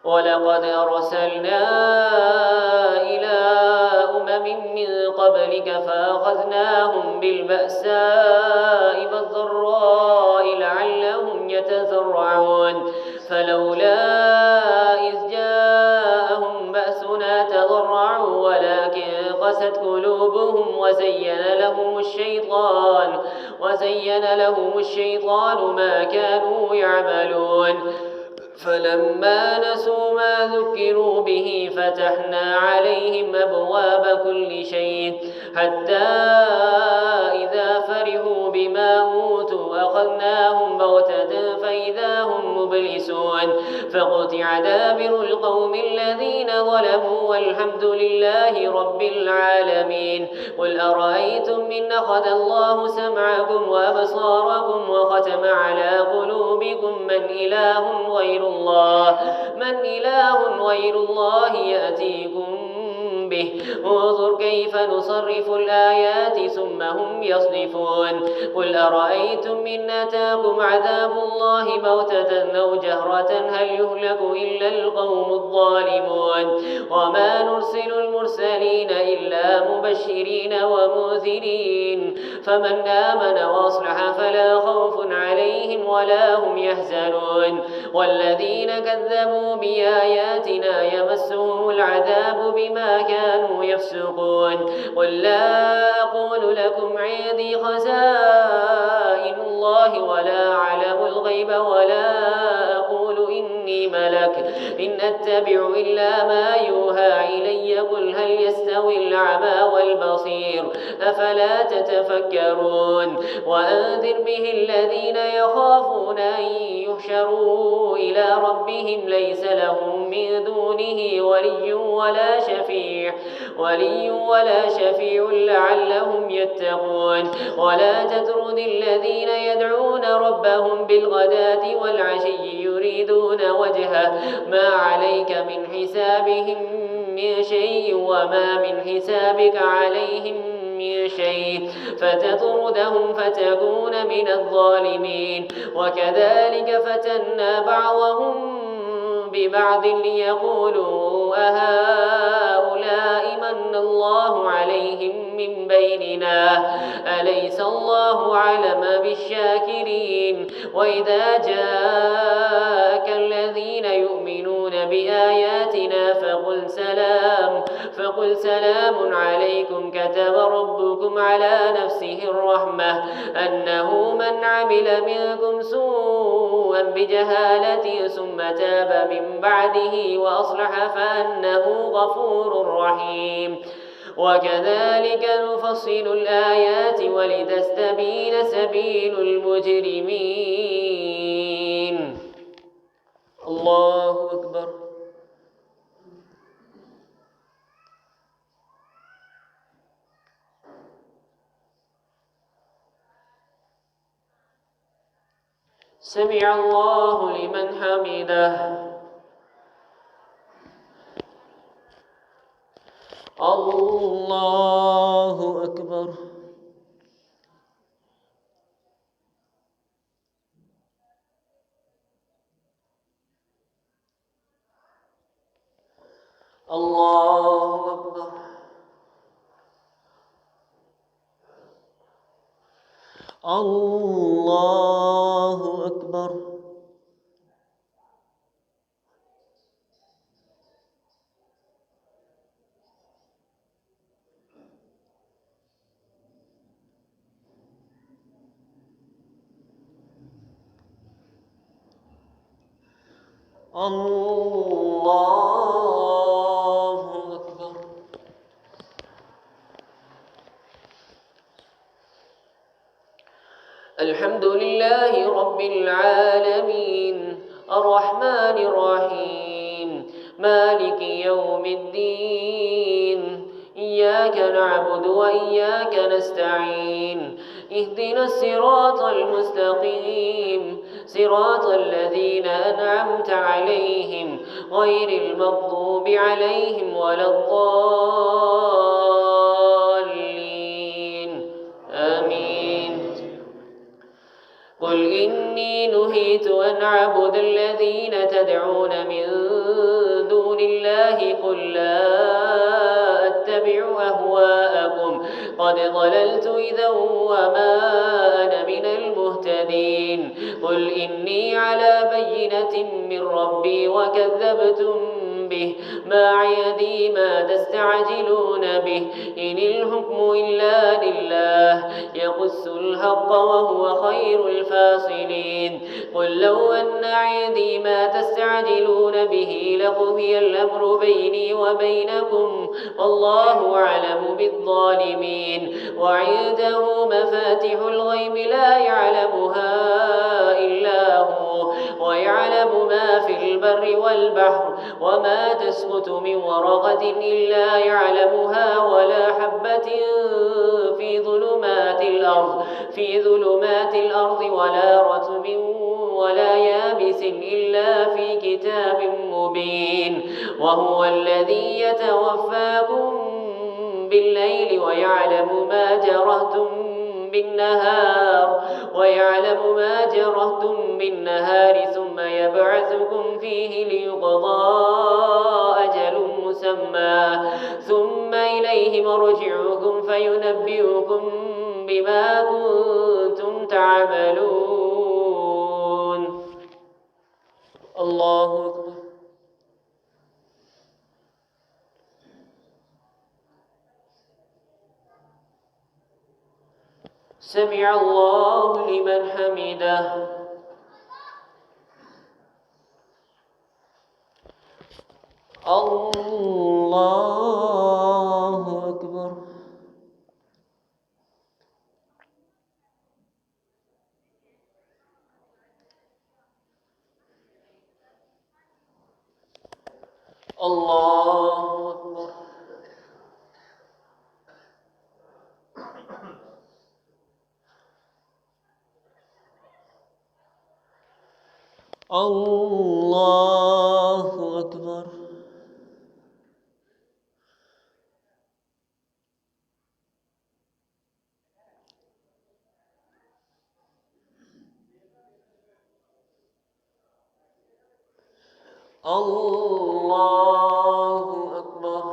ولقد أرسلنا إلى أمم من قبلك فأخذناهم بالبأساء والضراء لعلهم يتضرعون فلولا إذ جاءهم بأسنا تضرعوا ولكن قست قست قلوبهم وزين لهم الشيطان ما كانوا يعملون فلما نسوا ما ذكروا به فتحنا عليهم أبواب كل شيء حتى إذا فرحوا بما أوتوا أخذناهم بغتة فإذا هم مبلسون فقطع دابر القوم الذين ظلموا والحمد لله رب العالمين. قل أرأيتم إن أخذ الله سمعكم وأبصاركم وختم على قلوبكم من إله غير الله يأتيكم به انظر كيف نصرف الآيات ثم هم يصدفون. قل أرأيتم إن أتاكم عذاب الله بغتة أو جهرة هل يهلك إلا القوم الظالمون وما نرسل المرسلين إلا مبشرين ومنذرين فمن آمن وأصلح فلا خوف عليهم ولا هم يحزنون والذين كذبوا بآياتنا يمسهم العذاب بما كانوا يفسقون. قل لا أقول لكم عندي خزائن الله ولا أعلم الغيب ولا أقول إني ملك إن أتبع إلا ما يوحى إلي قل هل يستوي الأعمى والبصير أفلا تتفكرون. وأنذر به الذين يخافون أن يحشروا إلى ربهم ليس لهم من دونه ولي ولا شفيع لعلهم يتقون. ولا تطرد الذين يدعون ربهم بالغداة والعشي يريدون وجهه ما عليك من حسابهم من شيء وما من حسابك عليهم من شيء فتطردهم فتكون من الظالمين. وكذلك فتنا بعضهم ببعض ليقولوا أهؤلاء من الله عليهم من بيننا أليس الله أعلم بالشاكرين. وإذا جاءك الذين يؤمنون بآياتنا فقل سلام عليكم كتب ربكم على نفسه الرحمة أنه من عمل منكم سوءا بجهالة ثم تاب من بعده وأصلح فأنه غفور رحيم. وكذلك نفصل الآيات ولتستبين سبيل المجرمين. الله أكبر. سمع الله لمن حمده. الله أكبر. الله أكبر. الله أكبر. الله أكبر. الحمد لله رب العالمين الرحمن الرحيم مالك يوم الدين إياك نعبد وإياك نستعين اهدنا الصراط المستقيم صراط الذين أنعمت عليهم غير المغضوب عليهم ولا الضالين آمين. قل إني نهيت أن أعبد الذين تدعون من دون الله قل لا أتبع أهواءكم قد ضللت إذا وما أنا من المهتدين. قل إني على بينة من ربي وكذبتم به عندي ما تستعجلون به إن الحكم إلا لله يقص الحق وهو خير الفاصلين قل لو أن عندي ما تستعجلون به لقضي الأمر بيني وبينكم والله أعلم بالظالمين وعنده مفاتح الغيب لا يعلمها إلا هو ويعلم ما في البر والبحر وما تسقط من ورقة إلا يعلمها ولا حبة في ظلمات الأرض ولا رطب ولا يابس إلا في كتاب مبين وهو الذي يتوفاكم بالليل ويعلم ما جرهتم بالنهار ثم يبعثكم فيه ليقضى أجل مسمى ثم إليه مرجعكم فينبئكم بما كنتم تعملون. الله أكبر. سمع الله لمن حمده. الله أكبر. الله أكبر. الله أكبر. الله أكبر.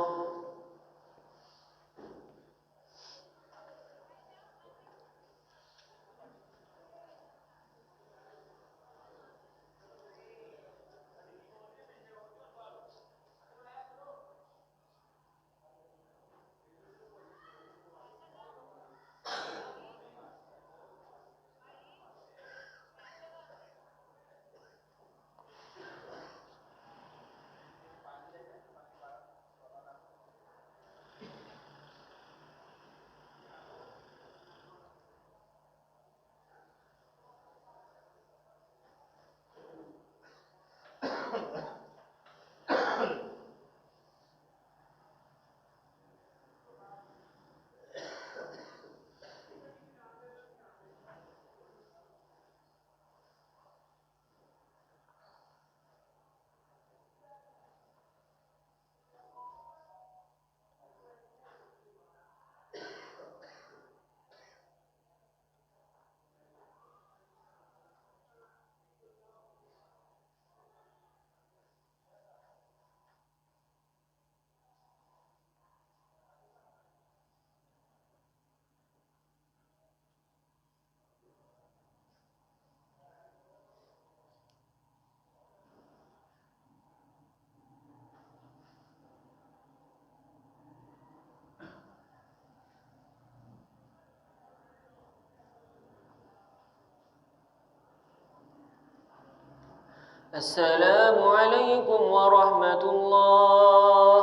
السلام عليكم ورحمة الله.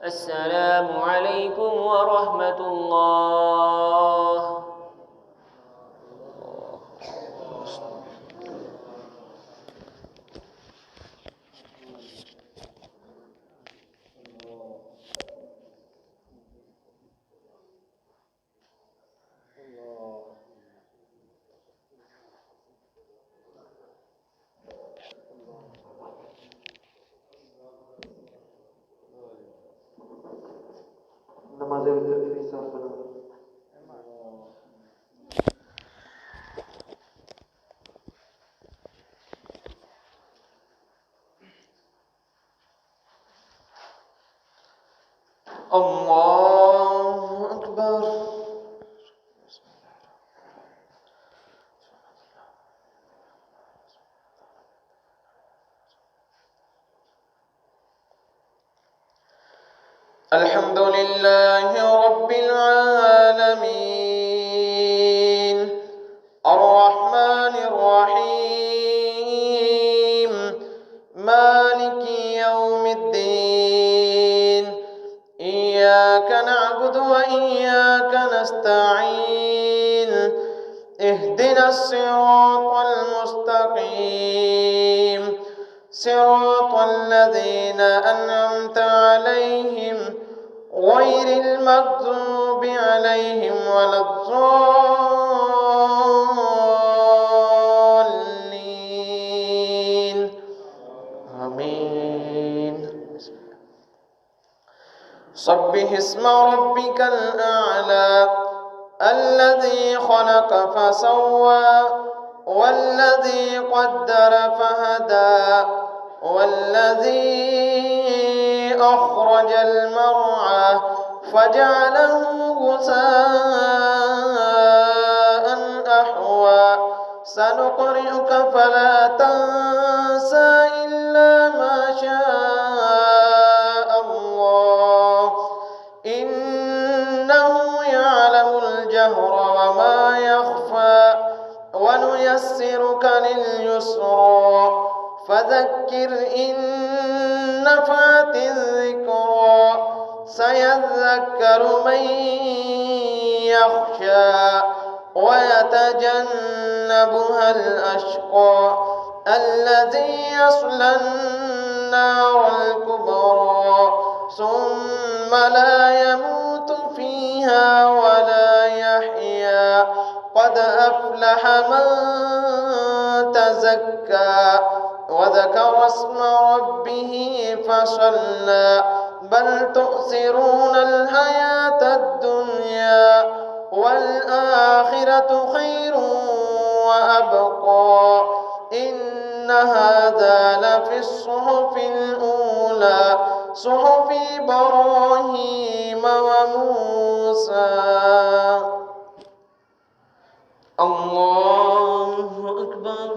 السلام عليكم ورحمة الله. नमाज़ الحمد لله رب العالمين الرحمن الرحيم مالك يوم الدين إياك نعبد وإياك نستعين اهدنا الصراط المستقيم صراط الذين أنعمت عليهم غير المغضوب عليهم ولا الضالين آمين. سبح اسم ربك الأعلى الذي خلق فسوى والذي قدر فهدى والذي أخرج المرعى فجعله غثاء أحوى سنقرئك فلا تنسى إلا ما شاء الله إنه يعلم الجهر وما يخفى ونيسرك لليسرى فذكر إن نفعت الذكرى سيذكر من يخشى ويتجنبها الأشقى الذي يصلى النار الكبرى ثم لا يموت فيها ولا يحيا قد أفلح من تزكى وذكر اسم ربه فصلى بل تؤثرون الحياة الدنيا والآخرة خير وأبقى إن هذا لفي الصحف الأولى صحف إبراهيم وموسى. الله أكبر.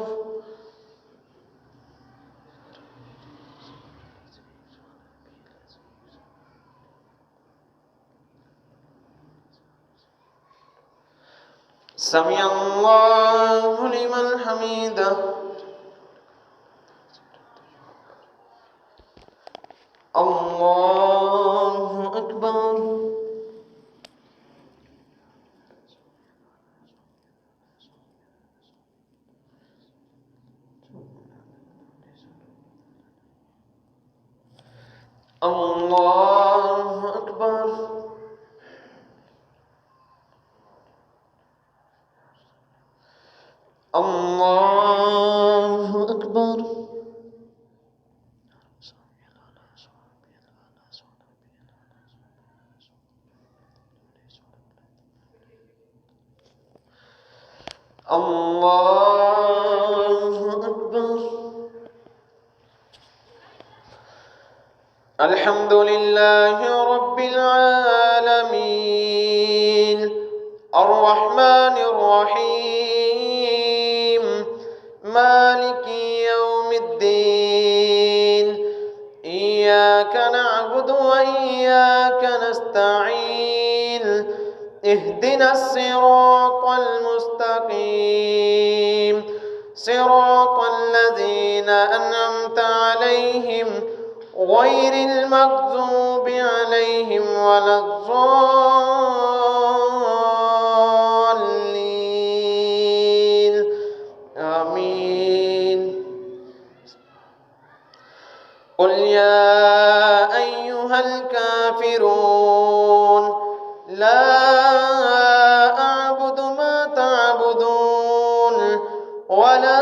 سمع الله لمن حمده. الله أكبر. الله أكبر. الله أكبر. الله أكبر. الحمد لله رب العالمين الرحمن الرحيم مالك يوم الدين إياك نعبد وإياك نستعين اهدنا الصراط المستقيم صراط الذين أنعمت عليهم غير المغضوب عليهم ولا الضالين آمين. قل يا أيها الكافرون لا أعبد ما تعبدون ولا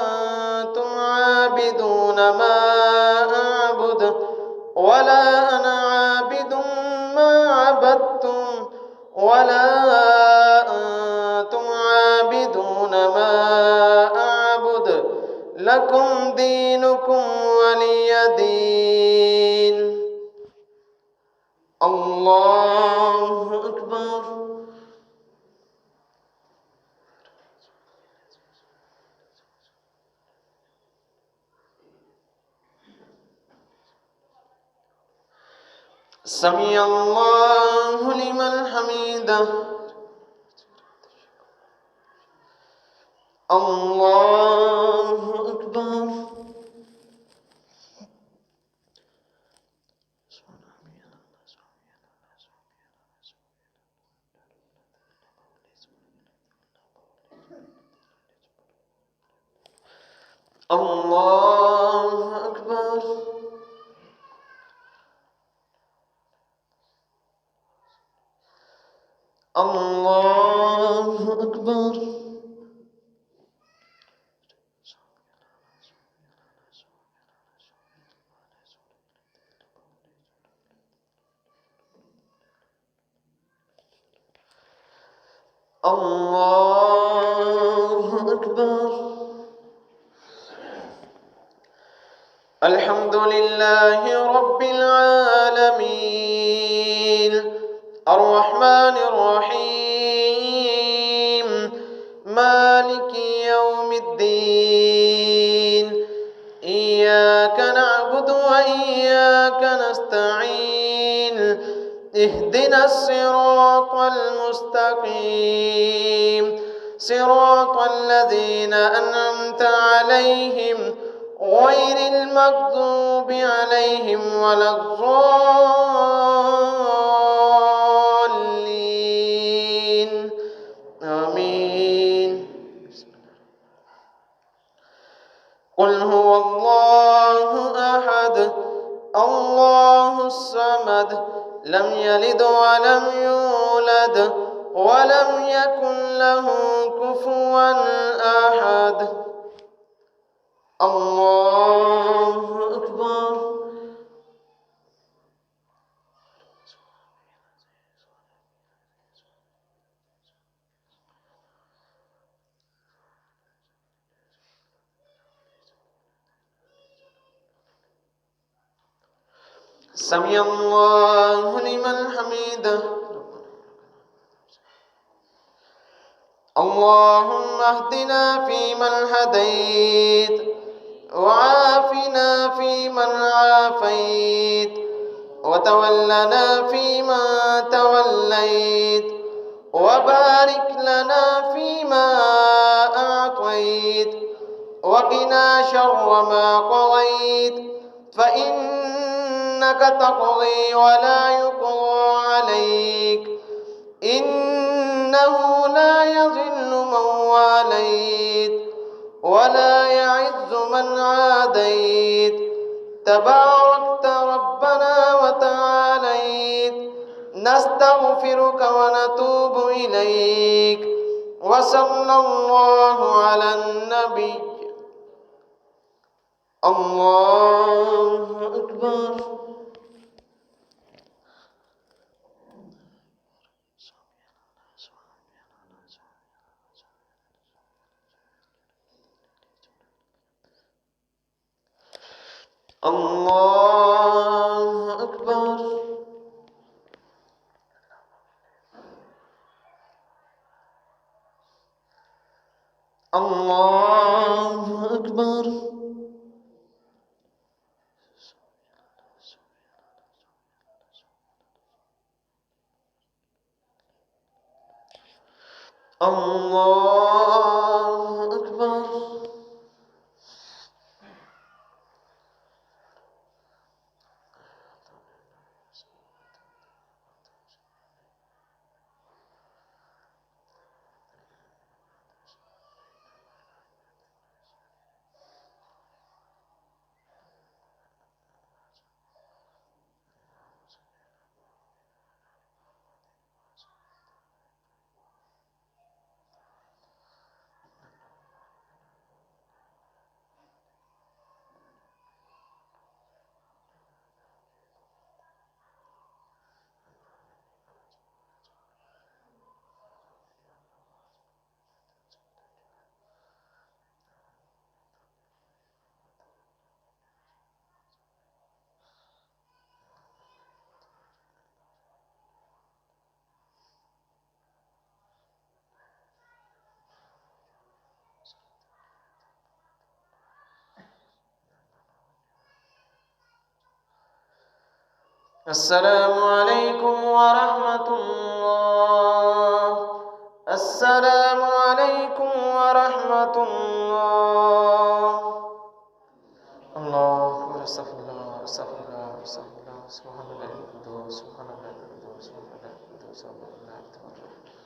أنتم عابدون ما أعبد ولا أنا عابد ما عبدتم ولا أنتم عابدون ما أعبد لكم دينكم ولي دين. الله أكبر. سمع الله لمن حمده. الله أكبر. الله أكبر. الله أكبر. الله أكبر. الحمد لله رب العالمين الرحمن الرحيم مالك يوم الدين إياك نعبد وإياك نستعين اهدنا الصراط المستقيم صراط الذين أنعمت عليهم غير المغضوب عليهم ولا الضالين آمين. قل هو الله أحد الله الصمد لم يلد ولم يولد ولم يكن له كفوا أحد. الله أكبر. سمع الله لمن حمده. اللهم اهدنا فيمن هديت وعافنا فيمن عافيت وتولنا فيما توليت وبارك لنا فيما أعطيت وقنا شر ما قضيت فإنك تقضي ولا يقضى عليك إنه لا يذل من واليت ولا يعز من عاديت تباركت ربنا وتعاليت نستغفرك ونتوب إليك وصلى الله على النبي. الله أكبر. الله أكبر. الله أكبر. الله أكبر. السلام عليكم ورحمة الله. السلام عليكم ورحمة الله. الله أكبر. استغفر الله استغفر الله استغفر الله. سبحان الله القدوس سبحان الله القدوس سبحان الله القدوس سبحان الله القدوس.